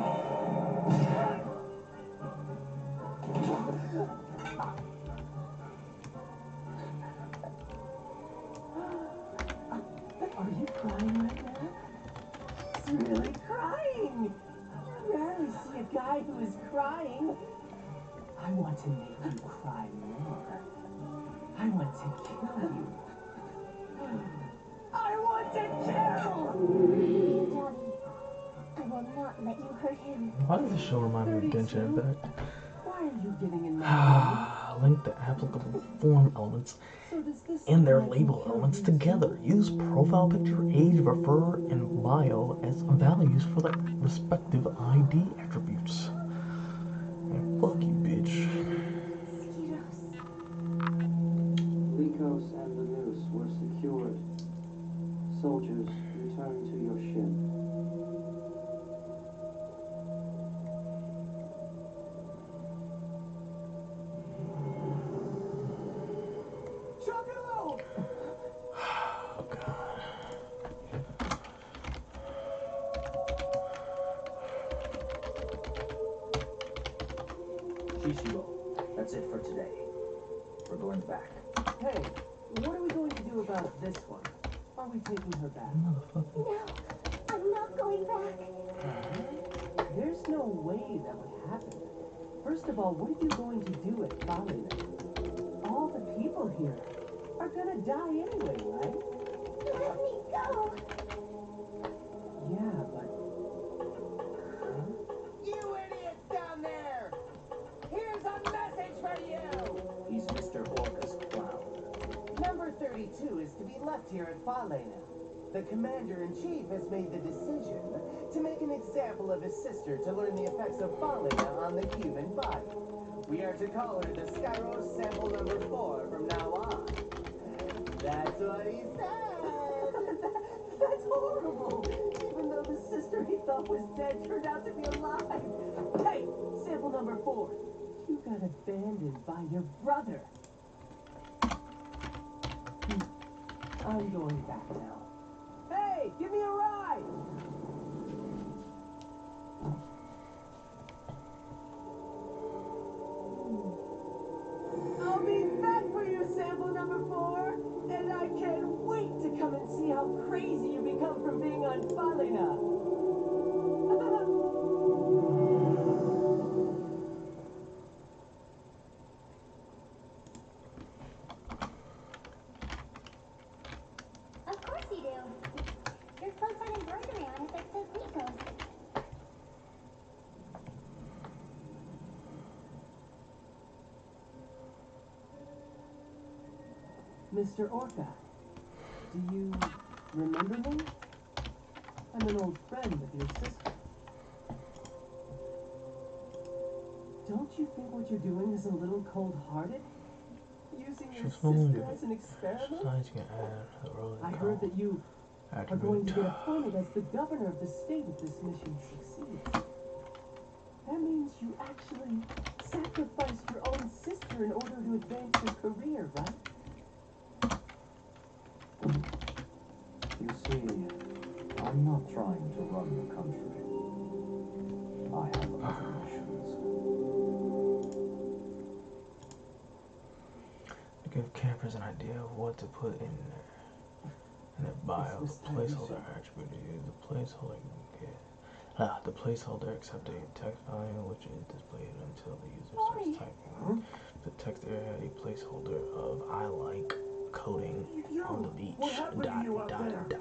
Are you crying right now? He's really crying! You rarely see a guy who is crying. I want to make you cry more. I want to kill you. I want to kill! Real Daddy, I will not let you hurt him. Why does the show remind me of Genshin Impact? Why are you getting in my Link the applicable form elements So does this and their guy label kill elements you together. Use profile picture, age, refer, and bio as values for their respective ID attributes. And fuck you, bitch. Skiros. Lycos and the noose were secured. Soldiers, return to your ship. Choco! Oh, God. Shishiro, that's it for today. We're going back. Hey, what are we going to do about this one? Are we taking her back? Motherfucker. No, I'm not going back. There's no way that would happen. First of all, what are you going to do at Falina? All the people here are gonna die anyway, right? Let me go. Yeah, but... You idiots down there! Here's a message for you! He's Mr. Orca's clown. Number 32 is to be left here at Falena. The Commander-in-Chief has made the decision to make an example of his sister to learn the effects of Falena on the human body. We are to call her the Skyros sample number 4 from now on. That's what he said! That's horrible! Even though the sister he thought was dead turned out to be alive! Hey, sample number 4. You got abandoned by your brother. I'm going back now. Hey, give me a ride! I'll be back for you, sample number 4! And I can't wait to come and see how crazy you become from being on Falena! Of course you do. Your clothes had embroidery on it that says Nico's. Mr. Orca, do you remember me? I'm an old friend of your sister. Don't you think what you're doing is a little cold-hearted? Using your sister as an experiment? I heard that you are going to get appointed as the governor of the state if this mission succeeds. That means you actually sacrificed your own sister in order to advance your career, right? You see, I'm not trying to run the country. I have other missions. To give campers an idea of what to put in their bio, the placeholder attribute to use the placeholder. The placeholder accepts a text value which is displayed until the user starts typing. The text area a placeholder of I like coding on the beach. Dot.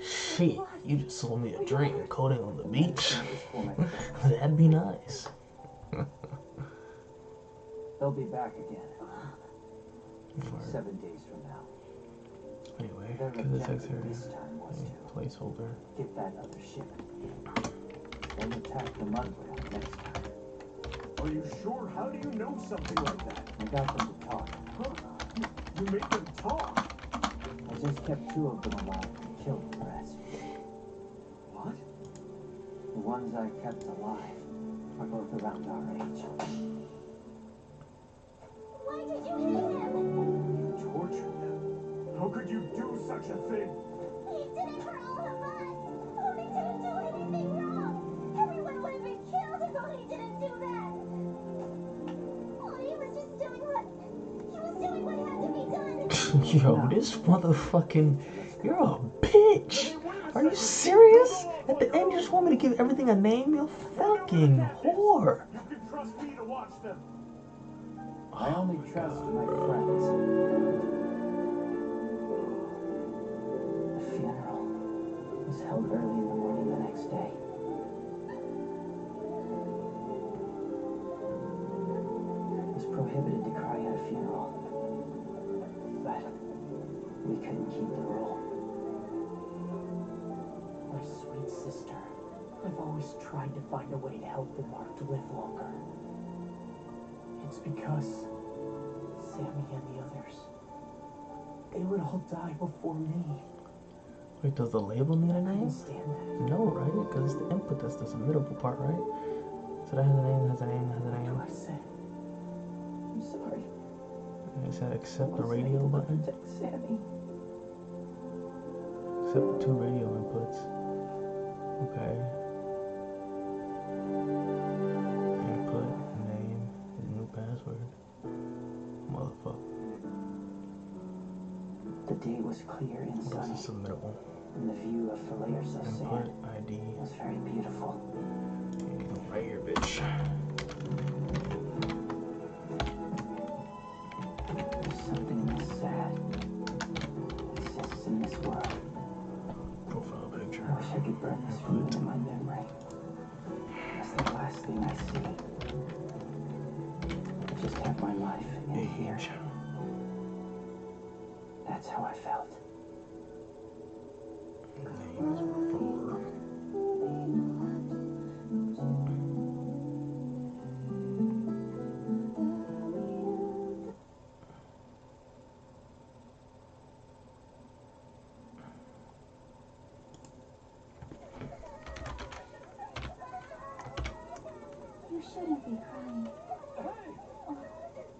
Shit, you just sold me a drink coding on the beach. That'd be nice. They'll be back again. 7 days from now. Anyway, Their give the text objective area this time was a to placeholder. get that other ship. Then attack the mud whale next time. Are you sure? How do you know something like that? I got them to talk. You made them talk? I just kept 2 of them alive and killed the rest. What? The ones I kept alive are both around our age. Why did you hit him? You tortured them. How could you do such a thing? He did it for all of us! Oni didn't do anything wrong! Everyone would have been killed if Oni didn't do that! Oni was just doing what... He was doing what had to be done! Yo, this motherfucking... You're a bitch! Are you serious? At the end, you just want me to give everything a name? You fucking whore! You can trust me to watch them. I only trust my friends. The funeral was held early in the morning the next day. It was prohibited to cry at a funeral. But we couldn't keep the rule. My sweet sister. I've always tried to find a way to help the marked live longer. It's because Sammy and the others, they would all die before me. Wait, does the label need a I name? couldn't stand that. No, right? Because it's the input that's the submittable part, right? So that has a name, has a name, has a name. I said, I'm sorry. And it said accept the radio button. Protect Sammy. Accept the 2 radio inputs. Okay. Input, name, new password. Motherfucker. The day was clear and This sunny, is submittable. and the view of the layers of Input, sand ID. was very beautiful. Right here, bitch. There's something this sad exists in this world. Profile picture. I wish I could burn this feeling in my memory. That's the last thing I see. I just have my life in here. Age. That's how I felt. Name is revolver. You shouldn't be crying. Hey!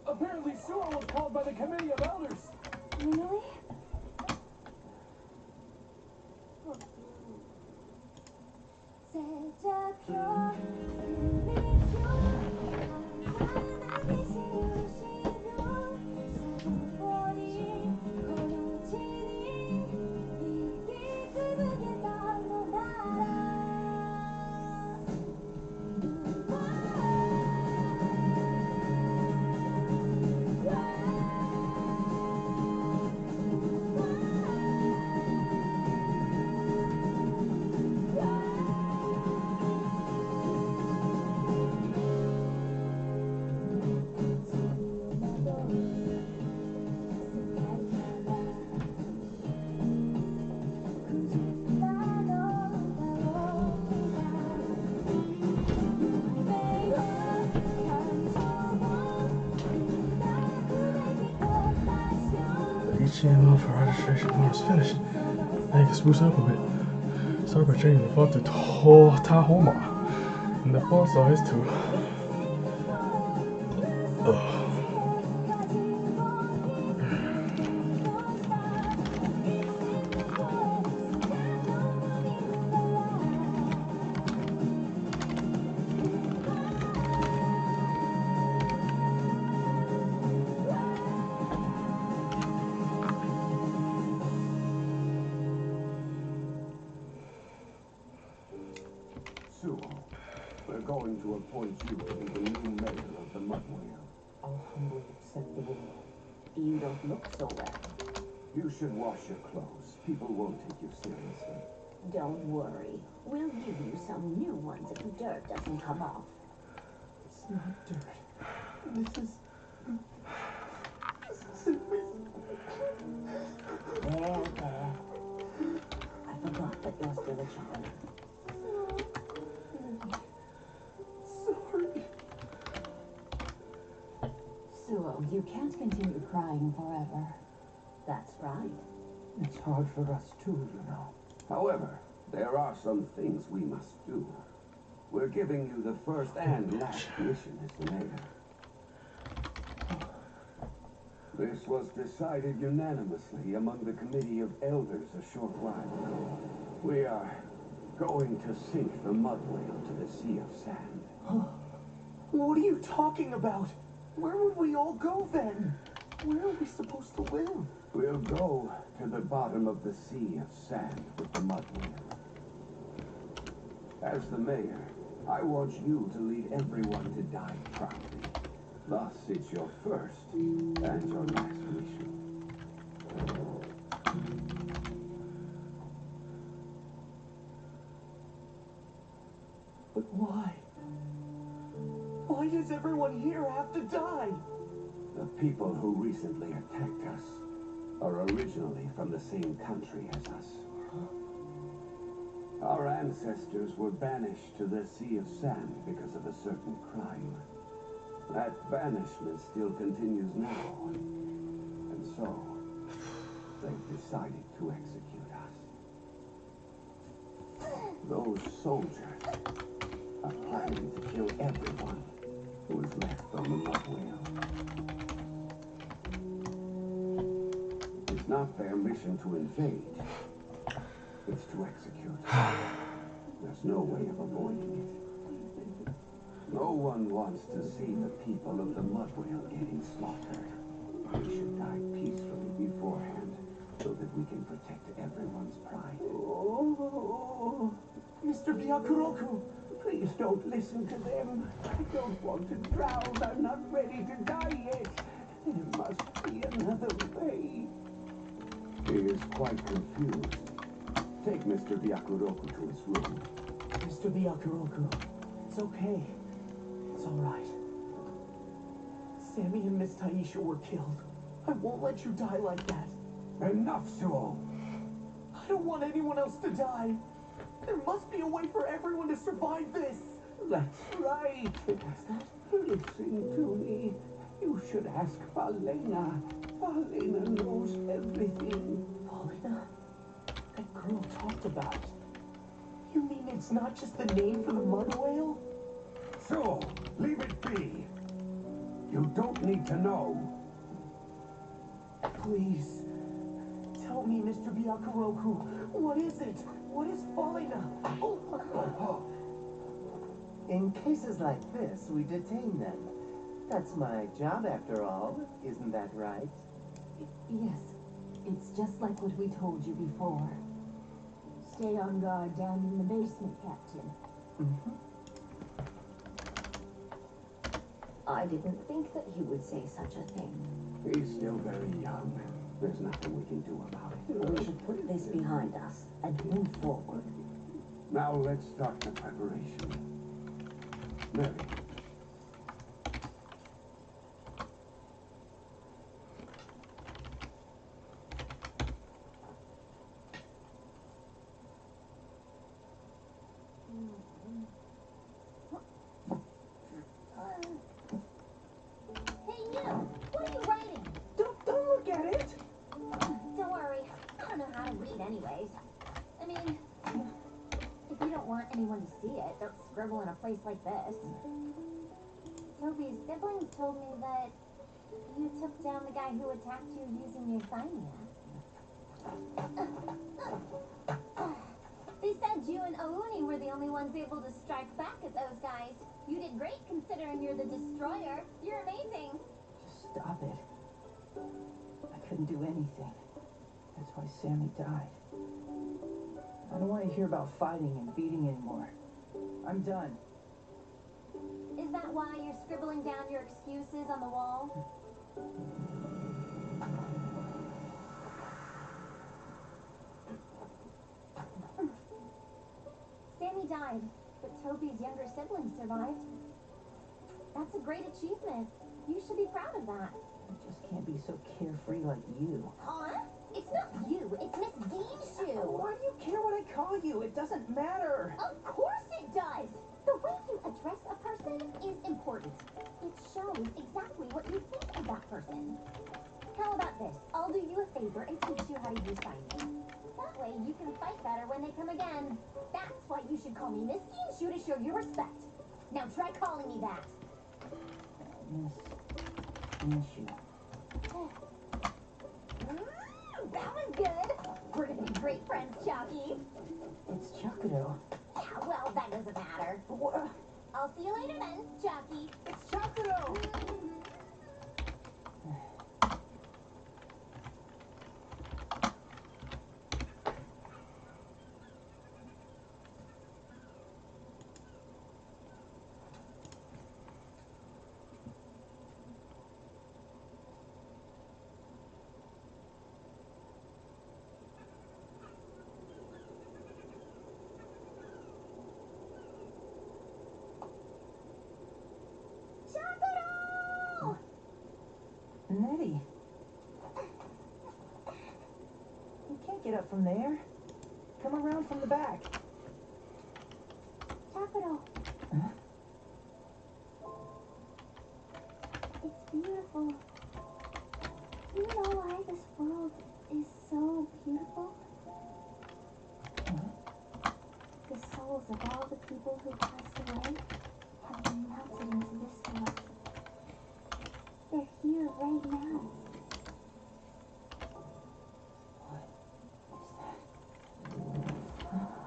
Apparently Sewell was called by the Committee of Elders. Really? HTML for registration form is finished. Now you can spruce up a bit. Start by changing the font to Tahoma and the font size to We're going to appoint you to be the new mayor of the Mudwhale. I'll humbly accept the role. You don't look so well. You should wash your clothes. People won't take you seriously. Don't worry. We'll give you some new ones if the dirt doesn't come off. It's not dirt. This is There. I forgot that you're still a child. sorry. Sewell, you can't continue crying forever. That's right. It's hard for us too, you know. However, there are some things we must do. We're giving you the first and last mission as the mayor. This was decided unanimously among the Committee of Elders a short while ago. We are going to sink the Mudwhale to the Sea of Sand. What are you talking about? Where would we all go then? Where are we supposed to live? We'll go to the bottom of the Sea of Sand with the Mudwhale. As the mayor, I want you to lead everyone to die proudly. Thus, it's your first and your last mission. But why? Why does everyone here have to die? The people who recently attacked us are originally from the same country as us. Our ancestors were banished to the Sea of Sand because of a certain crime. That banishment still continues now. And so, they've decided to execute us. Those soldiers are planning to kill everyone who is left on the Mudwhale. It's not their mission to invade. It's to execute. There's no way of avoiding it. No one wants to see the people of the Mudwhale getting slaughtered. We should die peacefully beforehand so that we can protect everyone's pride. Oh, Mr. Byakuroku. Please don't listen to them. I don't want to drown. I'm not ready to die yet. There must be another way. He is quite confused. Take Mr. Byakuroku to his room. Mr. Byakuroku, it's okay. It's all right. Sammy and Miss Taisha were killed. I won't let you die like that. Enough, Sewell. I don't want anyone else to die. There must be a way for everyone to survive this. That's right. What's that? Listen to me. You should ask Falena. Falena knows everything. Paulina? That girl talked about it. You mean it's not just the name for the mud whale? So, leave it be. You don't need to know. Please, tell me, Mr. Byakuroku, what is it? What is Falena? In cases like this, we detain them. That's my job after all, isn't that right? Yes. It's just like what we told you before. Stay on guard down in the basement, Captain. Mm-hmm. I didn't think that he would say such a thing. He's still very young. There's nothing we can do about it. We should put this behind us and move forward. Now let's start the preparation. Mary. Hey, you! What are you writing? Don't look at it! Don't worry. I don't know how to read anyways. I mean, if you don't want anyone to see it, don't scribble in a place like this. Toby's siblings told me that you took down the guy who attacked you using your thymia. They said you and Ouni were the only ones able to strike back at those guys. You did great considering you're the destroyer. You're amazing. Just stop it. I couldn't do anything. That's why Sammy died. I don't want to hear about fighting and beating anymore. I'm done. Is that why you're scribbling down your excuses on the wall? Sammy died, but Toby's younger siblings survived. That's a great achievement. You should be proud of that. I just can't be so carefree like you. Huh? It's not you, it's Miss Deanshoe. Why do you care what I call you? It doesn't matter. Of course it does! The way you address a person is important. It shows exactly what you think of that person. How about this? I'll do you a favor and teach you how to use signing. That way you can fight better when they come again. That's why you should call me Miss Deanshoe to show you respect. Now try calling me that. Miss Deanshoe. That was good. We're gonna be great friends, Chalky. It's Chocodo. Yeah, well, that doesn't matter. I'll see you later then, Chalky. It's Chocodo! Chocodo! Nettie. You can't get up from there. Come around from the back. Chocodo. Huh? It's beautiful. You know why this world is so beautiful? What? The souls of all the people who passed away have been melted into this world. They're here right now. What is that?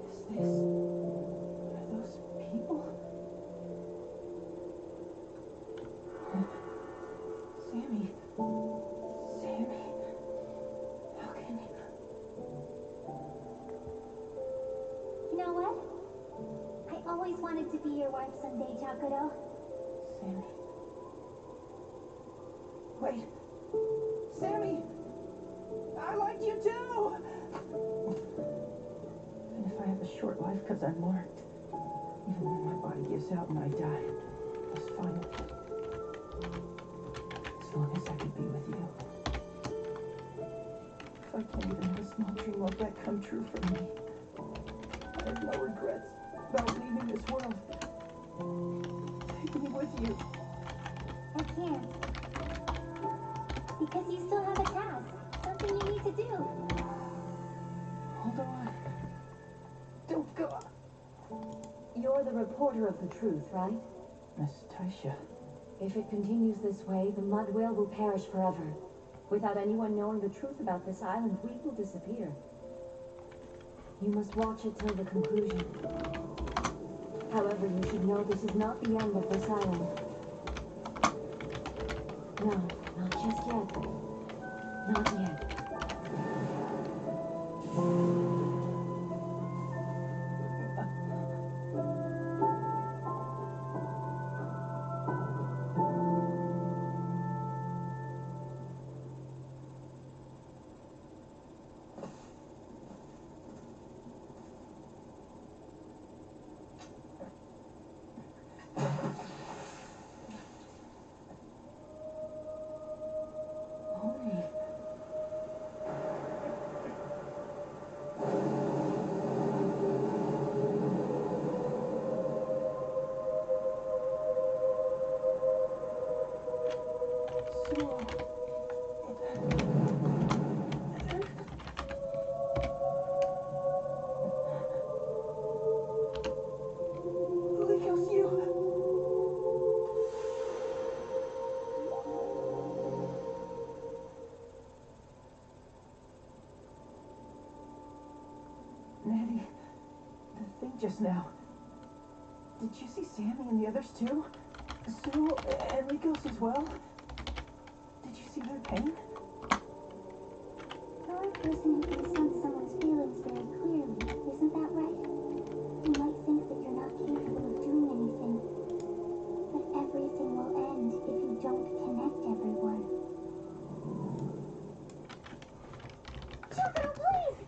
Is this... Are those people? Sammy. Sammy. How can you... You know what? I always wanted to be your wife someday, Chocodo. Sammy. Wait. Sammy! I like you too! Even if I have a short life because I'm marked, even when my body gives out and I die, I was fine with it. As long as I could be with you. If I can't even have a small dream like that come true for me, I have no regrets about leaving this world. Take me with you. I can't. Because you still have a task. Something you need to do. Hold on. Don't go. You're the reporter of the truth, right? Miss Taisha. If it continues this way, the mud whale will perish forever. Without anyone knowing the truth about this island, we will disappear. You must watch it till the conclusion. However, you should know this is not the end of this island. No, not just yet. Not yet. Nettie, the thing just now. Did you see Sammy and the others too? Sue and Likos as well? Did you see their pain? You're a person who can sense someone's feelings very clearly, isn't that right? You might think that you're not capable of doing anything, but everything will end if you don't connect everyone. Children, please!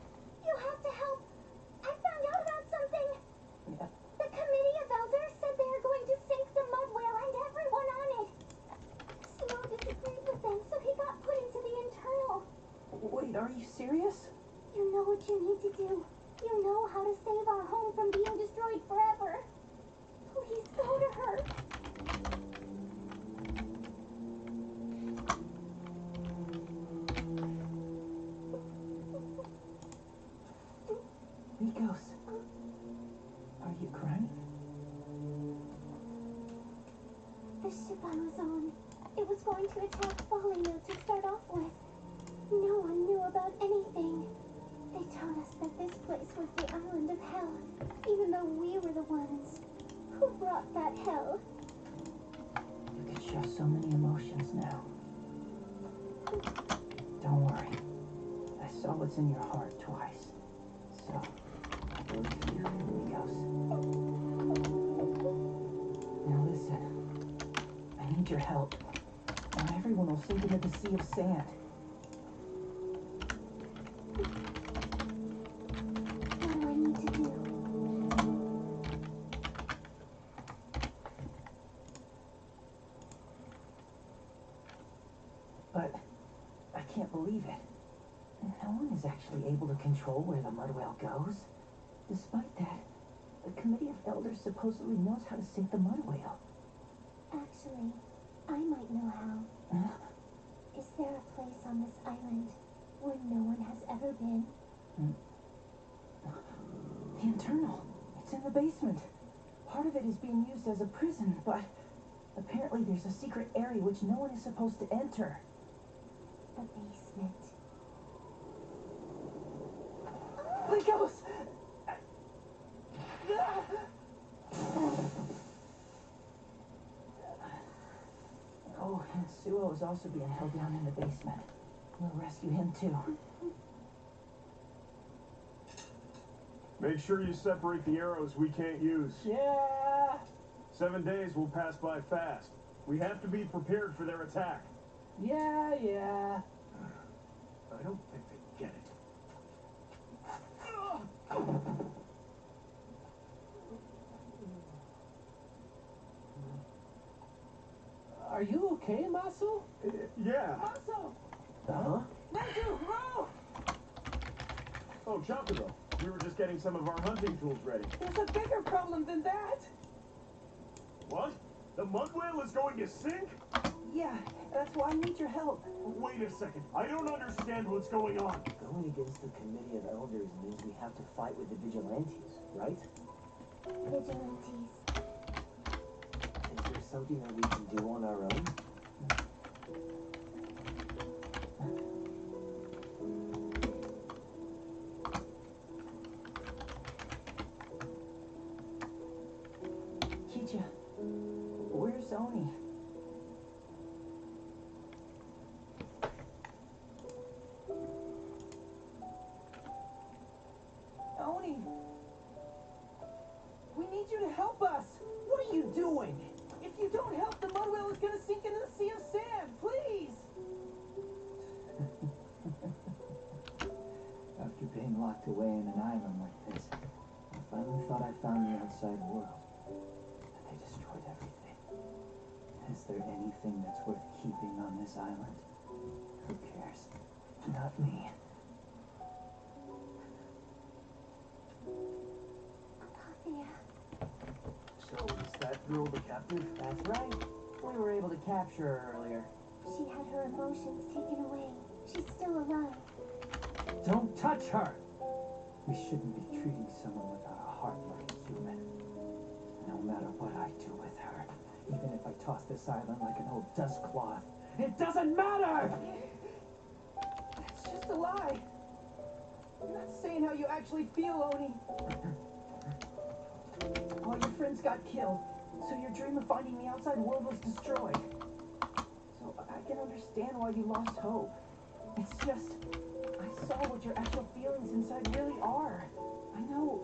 You have to help! I found out about something! Yeah. The Committee of Elders said they are going to sink the mud whale and everyone on it! Sumo disagreed with them, so he got put into the internal. Wait, are you serious? You know what you need to do. You know how to save our home from being destroyed forever. Please go to her. Likos, are you crying? The ship I was on, it was going to attack Falena to start off with. No one knew about anything. They told us that this place was the island of hell, even though we were the ones who brought that hell. You could show so many emotions now. Don't worry. I saw what's in your heart twice. So, I believe you, Likos. Now listen. I need your help. Not everyone will sink into the sea of sand. What do I need to do? But I can't believe it. No one is actually able to control where the mud whale goes. Despite that, the Committee of Elders supposedly knows how to sink the mud whale. Actually, I might know how. Is there a place on this island where no one has ever been? The internal. It's in the basement. Part of it is being used as a prison, but apparently there's a secret area which no one is supposed to enter. The basement. Likos! Oh, and Suo is also being held down in the basement. We'll rescue him too. Make sure you separate the arrows we can't use. Yeah! 7 days will pass by fast. We have to be prepared for their attack. Yeah. I don't think they get it. Are you okay, Maso? Yeah. Maso! Huh? Matthew, row! Oh, Chocobo. We were just getting some of our hunting tools ready. There's a bigger problem than that! What? The mud whale is going to sink? Yeah, that's why I need your help. Wait a second. I don't understand what's going on. Going against the Committee of Elders means we have to fight with the vigilantes, right? Vigilantes. Is there something that we can do on our own? Kicha, where's Oni? Oni! We need you to help us! What are you doing? If you don't help, the mud whale is gonna sink into the sea of sand! Please! After being locked away in an island like this, I finally thought I found the outside world. But they destroyed everything. Is there anything that's worth keeping on this island? Who cares? Not me. So, is that girl the captive? That's right. We were able to capture her earlier. She had her emotions taken away. She's still alive. Don't touch her! We shouldn't be treating someone without a heart like a human. No matter what I do with her, even if I toss this island like an old dust cloth, it doesn't matter! That's just a lie. You're not saying how you actually feel, Oni. All your friends got killed, so your dream of finding the outside world was destroyed. So I can understand why you lost hope. It's just, I saw what your actual feelings inside really are. I know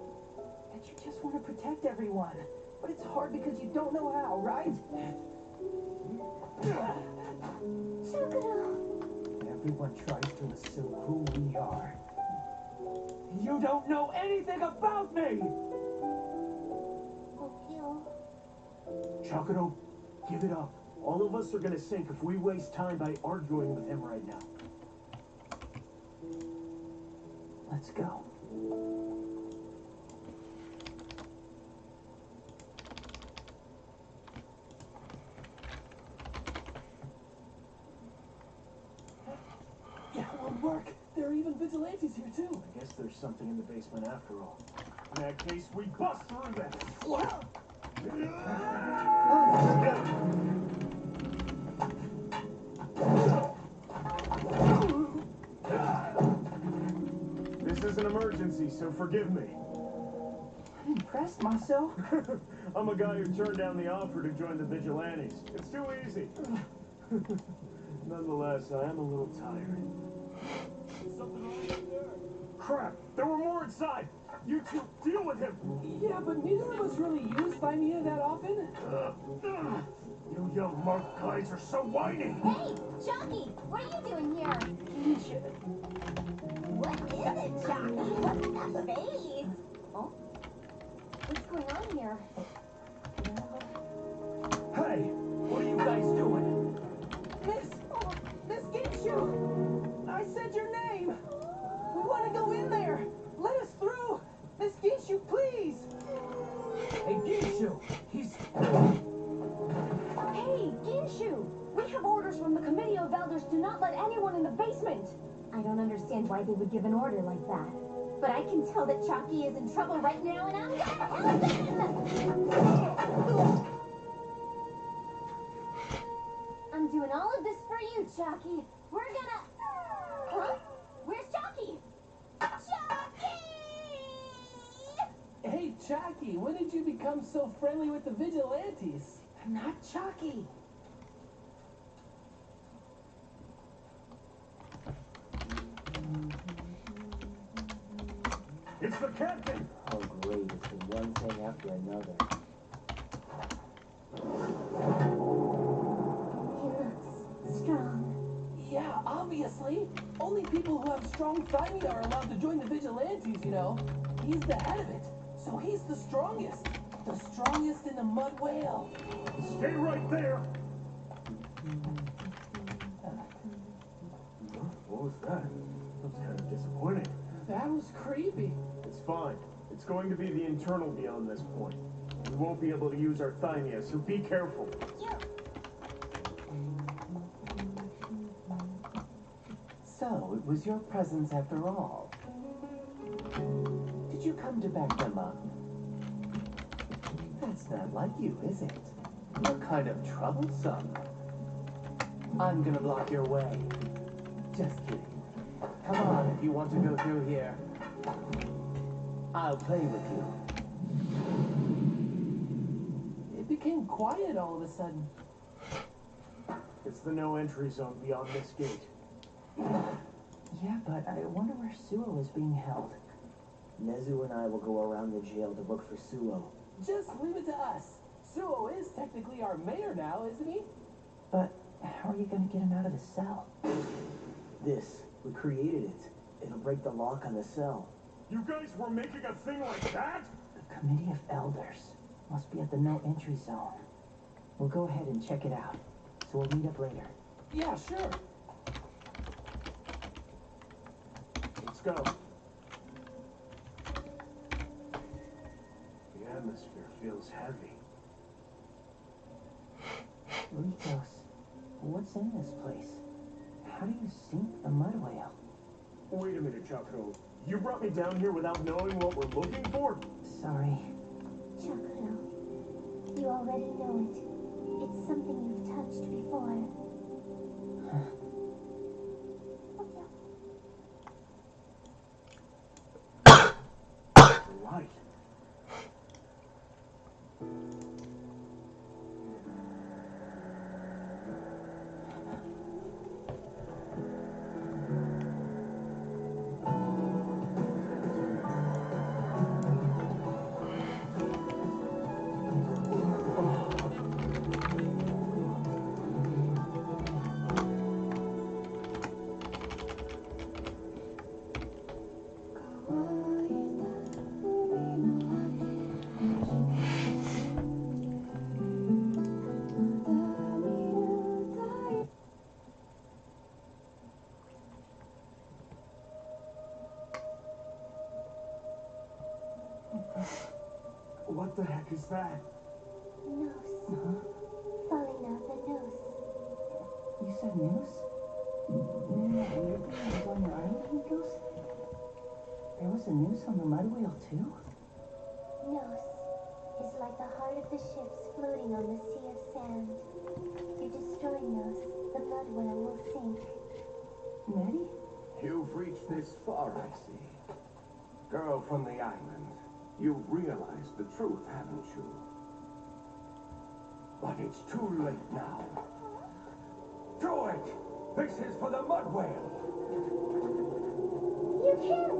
that you just want to protect everyone, but it's hard because you don't know how, right? Chocoro! Everyone tries to assume who we are. You don't know anything about me! Chocoro, give it up. All of us are gonna sink if we waste time by arguing with him right now. Let's go. Yeah, it won't work. There are even vigilantes here too. I guess there's something in the basement after all. In that case, we bust through this. This is an emergency, so forgive me. I'm impressed, Marcel. I'm a guy who turned down the offer to join the vigilantes. It's too easy. Nonetheless, I am a little tired. Something wrong in there? Crap! There were more inside! You two, deal with him! Yeah, but neither of us really use Thymia that often. You young Mark guys are so whiny! Hey, Jockey! What are you doing here? What is it, Jockey? Look at that face! Oh? What's going on here? Hey! What are you guys doing? Miss Gishu! I said your name! We want to go in there! Let us through! Miss Gishu, please! Hey, Gishu! He's... Hey, Ginshu! We have orders from the Committee of Elders to not let anyone in the basement! I don't understand why they would give an order like that. But I can tell that Chalky is in trouble right now, and I'm gonna help him! I'm doing all of this for you, Chalky. We're gonna... Huh? Where's Chalky? Chalky! Hey, Chalky, when did you become so friendly with the vigilantes? I'm not Chalky. It's the captain! Oh, great. It's been one thing after another. He looks strong. Yeah, obviously. Only people who have strong Thymia are allowed to join the vigilantes, you know. He's the head of it, so he's the strongest. The strongest in the mud whale. Stay right there! What was that? That was kind of disappointing. That was creepy. It's fine. It's going to be the internal beyond this point. We won't be able to use our Thymia, so be careful. So, it was your presence after all. Did you come to back them up? That's not like you, is it? You're kind of troublesome. I'm gonna block your way. Just kidding. Come on if you want to go through here. I'll play with you. It became quiet all of a sudden. It's the no entry zone beyond this gate. Yeah, but I wonder where Suo is being held. Nezu and I will go around the jail to look for Suo. Just leave it to us. Suo is technically our mayor now, isn't he? But how are you going to get him out of the cell? We created it. It'll break the lock on the cell. You guys were making a thing like that? The Committee of Elders must be at the no entry zone. We'll go ahead and check it out. So we'll meet up later. Yeah, sure. Let's go. The atmosphere feels heavy. Ritos, what's in this place? How do you sink the mud whale? Wait a minute, Choco. You brought me down here without knowing what we're looking for? Sorry. Chakuro, you already know it. It's something you've touched before. Right. What the heck is that? Nose. Falling out the nose. You said noose? You know that weird thing that was on your arm, Nikos? There was a noose on the mud wheel, too? Nose is like the heart of the ships floating on the sea of sand. You destroy Nose, the mud whale will sink. Maddie? You've reached this far, I see. Girl from the island, you've realized the truth, haven't you? But it's too late now. Do it! This is for the mud whale! You can't!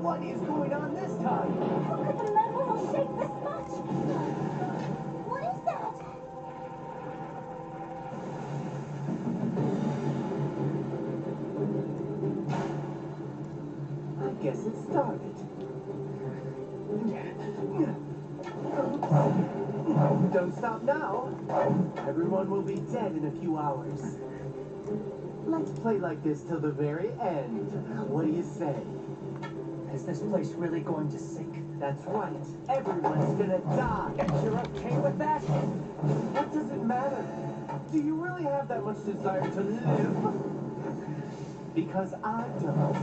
What is going on this time? How could the mud whale shake this much? What is that? guess it started. Don't stop now. Everyone will be dead in a few hours. Let's play like this till the very end. What do you say? Is this place really going to sink? That's right. Everyone's gonna die. And you're okay with that? What does it matter? Do you really have that much desire to live? Because I don't.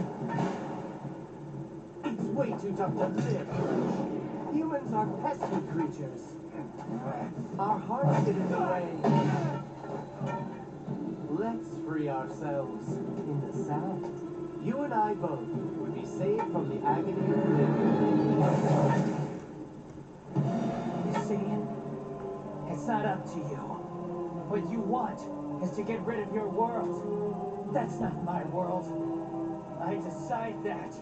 It's way too tough to live. Humans are pesky creatures. Our hearts get in the way. Let's free ourselves in the sand. You and I both would be saved from the agony of living. You see, it's not up to you. What you want is to get rid of your world. That's not my world. I decide that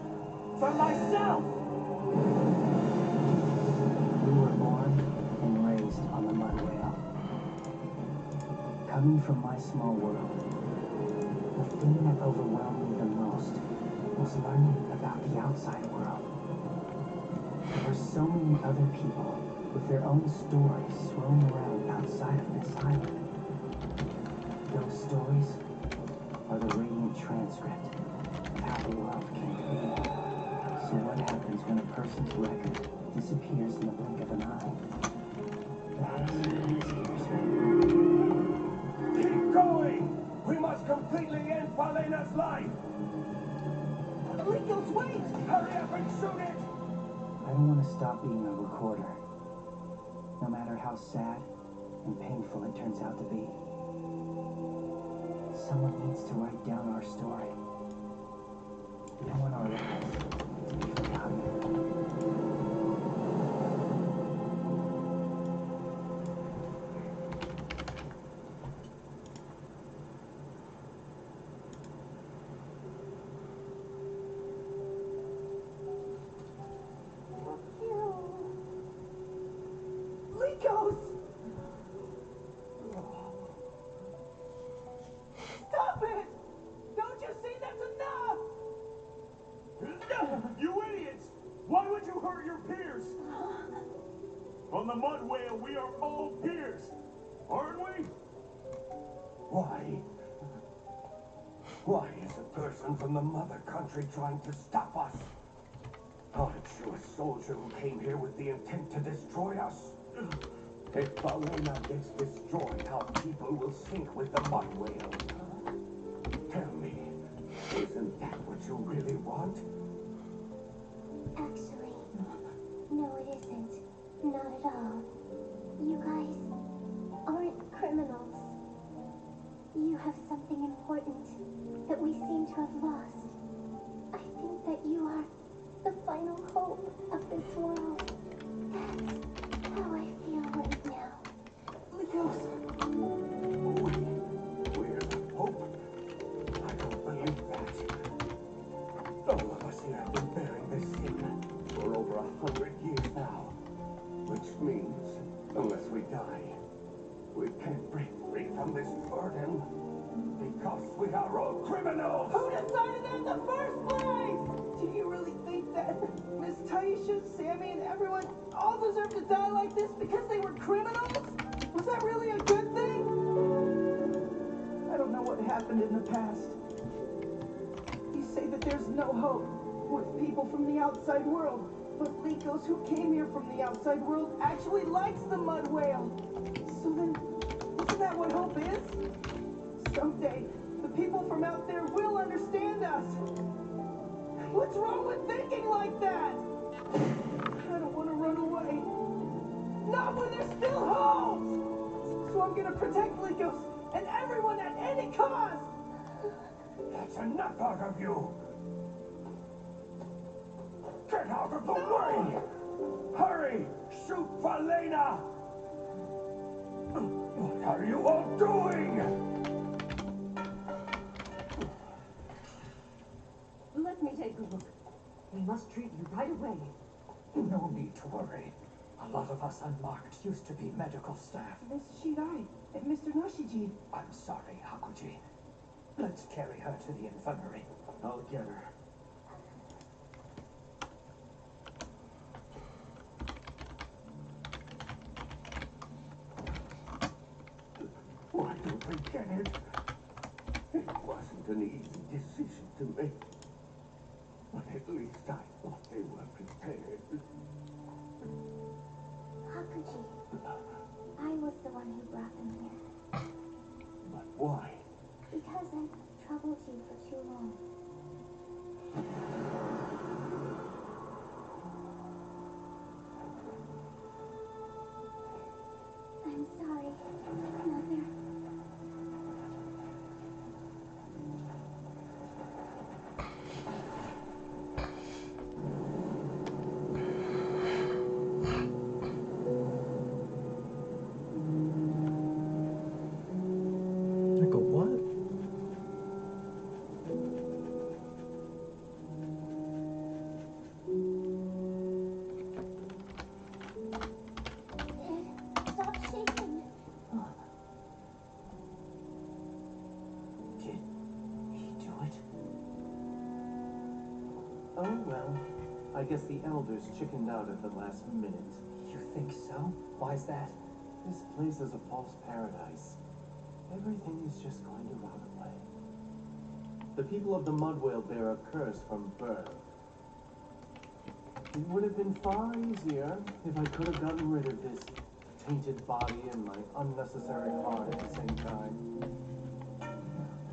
for myself! We were born and raised on the mud whale. Coming from my small world, the thing that overwhelmed me the most was learning about the outside world. There were so many other people with their own stories swirling around outside of this island. Those stories are the radiant transcript of how the world came to be. So what happens when a person's record disappears in the blink of an eye? That scares me. Keep going! We must completely end Falena's life! Legos, wait! Hurry up and shoot it! I don't want to stop being a recorder, no matter how sad and painful it turns out to be. Someone needs to write down our story. We don't want our lives to be forgotten. Legos! Stop it! Don't you see that's enough? You idiots! Why would you hurt your peers? On the mud whale, we are all peers, aren't we? Why? Why is a person from the mother country trying to stop us? Aren't you a soldier who came here with the intent to destroy us? If Falena gets destroyed, our people will sink with the mud whale. Tell me, isn't that what you really want? Actually, no it isn't. Not at all. You guys aren't criminals. You have something important that we seem to have lost. I think that you are the final hope of this world. That's how I feel right now. Legos! We're the hope? I don't believe that. All of us here have been bearing this sin for over 100 years now. Which means, unless we die, we can't break free from this burden. Because we are all criminals! Who decided that in the first place? Do you really think that Miss Taisha, Sammy, and everyone all deserve to die like this because they were criminals? Was that really a good thing? I don't know what happened in the past. You say that there's no hope with people from the outside world, but Likos, who came here from the outside world, actually likes the mud whale. So then, isn't that what hope is? Someday, the people from out there will understand us. What's wrong with thinking like that? I don't want to run away. Not when there's still hope! So I'm gonna protect Likos and everyone at any cost! That's enough out of you! Get out of the way! Hurry! Shoot Falena! What are you all doing? Let me take a look. We must treat you right away. No need to worry. A lot of us unmarked used to be medical staff. Miss Shirai and Mr. Nashiji. I'm sorry, Hakuji. Let's carry her to the infirmary. I'll get her. get it. It wasn't an easy decision to make. But at least I thought they were prepared. Hakuji, I was the one who brought them here. But why? Because I've troubled you for too long. I'm sorry, Mother. Like a what? Stop shaking. Did he do it? Oh, well. I guess the elders chickened out at the last minute. You think so? Why's that? This place is a false paradise. Everything is just going to rot away. The people of the Mudwhale bear a curse from birth. It would have been far easier if I could have gotten rid of this tainted body and my unnecessary heart at the same time.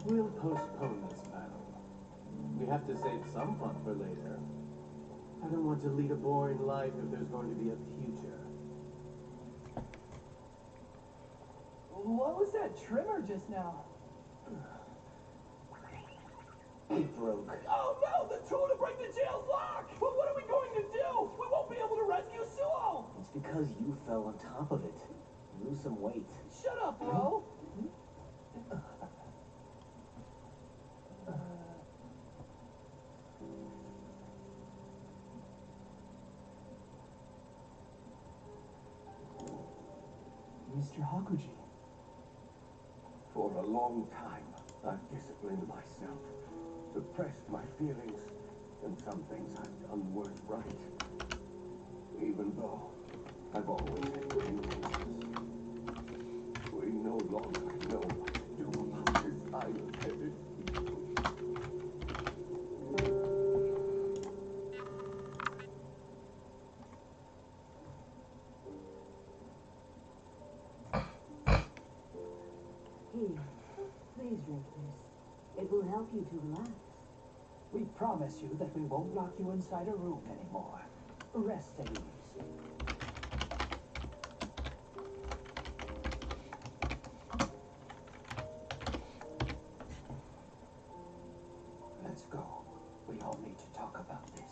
We'll postpone this battle. We have to save some fun for later. I don't want to lead a boring life if there's going to be a future. What was that tremor just now? It broke. Oh no! The tool to break the jail's lock! But what are we going to do? We won't be able to rescue Suo! It's because you fell on top of it. Lose some weight. Shut up, bro! Mr. Hakuji. For a long time, I've disciplined myself, suppressed my feelings, and some things I've done weren't right. Even though I've always had good intentions. We no longer know what to do about this island-headed people. Here, please drink this. It will help you to relax. We promise you that we won't lock you inside a room anymore. Rest at ease. Let's go. We all need to talk about this.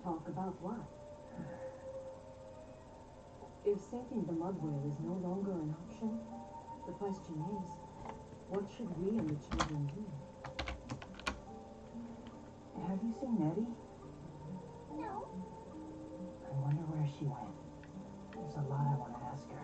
Talk about what? If sinking the Mudwhale is no longer an option, the question is, what should we and the children do? Have you seen Nettie? No. I wonder where she went. There's a lot I want to ask her.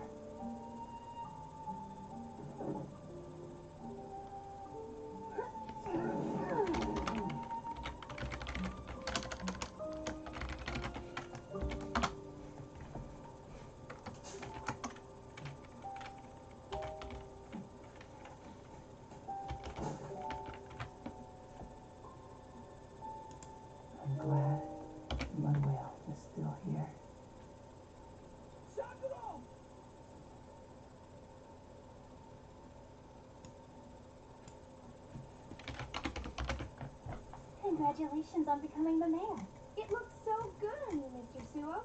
I'm glad Mudwhale is still here. Sakuro! Congratulations on becoming the mayor. It looks so good on you, Mr. Suo.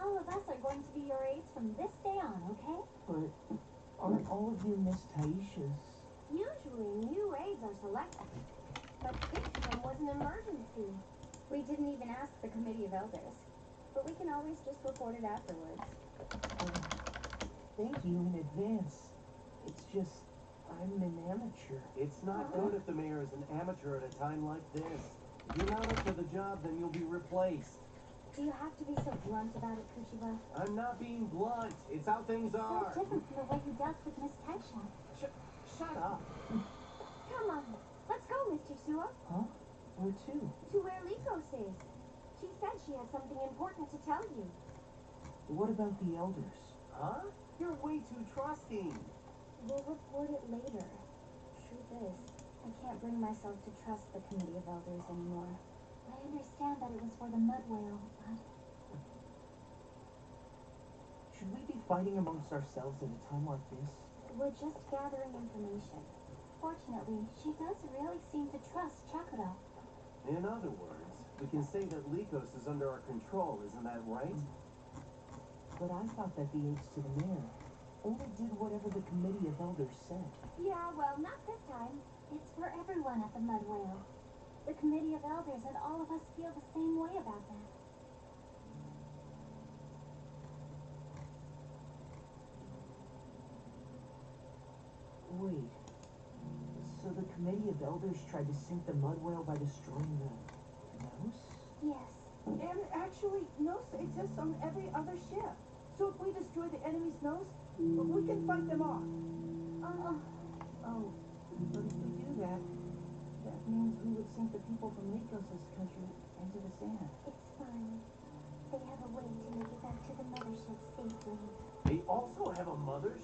All of us are going to be your aides from this day on, okay? But aren't all of you Miss Taisha's? Usually, new aides are selected. But this one was an emergency. We didn't even ask the committee of elders. But we can always just report it afterwards. Thank you in advance. It's just, I'm an amateur. It's not good if the mayor is an amateur at a time like this. If you're not up to the job, then you'll be replaced. Do you have to be so blunt about it, Kuchiba? I'm not being blunt. It's how things So are. different from the way you dealt with Miss Taisha. Shut up. Come on, let's go, Mr. Suo. Huh? Where to? To where Likos is. She said she has something important to tell you. What about the elders? Huh? You're way too trusting. We'll report it later. Truth is, I can't bring myself to trust the Committee of Elders anymore. I understand that it was for the Mud Whale, but... Should we be fighting amongst ourselves at a time like this? We're just gathering information. Fortunately, she does really seem to trust Chakura. In other words, we can say that Lycos is under our control, isn't that right? But I thought that the aides to the mayor only did whatever the Committee of Elders said. Yeah, well, not this time. It's for everyone at the Mud Whale. The Committee of Elders and all of us feel the same way about that. Wait. So the Committee of Elders tried to sink the Mud Whale by destroying the nose? Yes. And actually, nose exists on every other ship. So if we destroy the enemy's nose, we can fight them off. Oh, but if we do that, that means we would sink the people from Lycos' country into the sand. It's fine. They have a way to make it back to the mothership safely. They also have a mothership?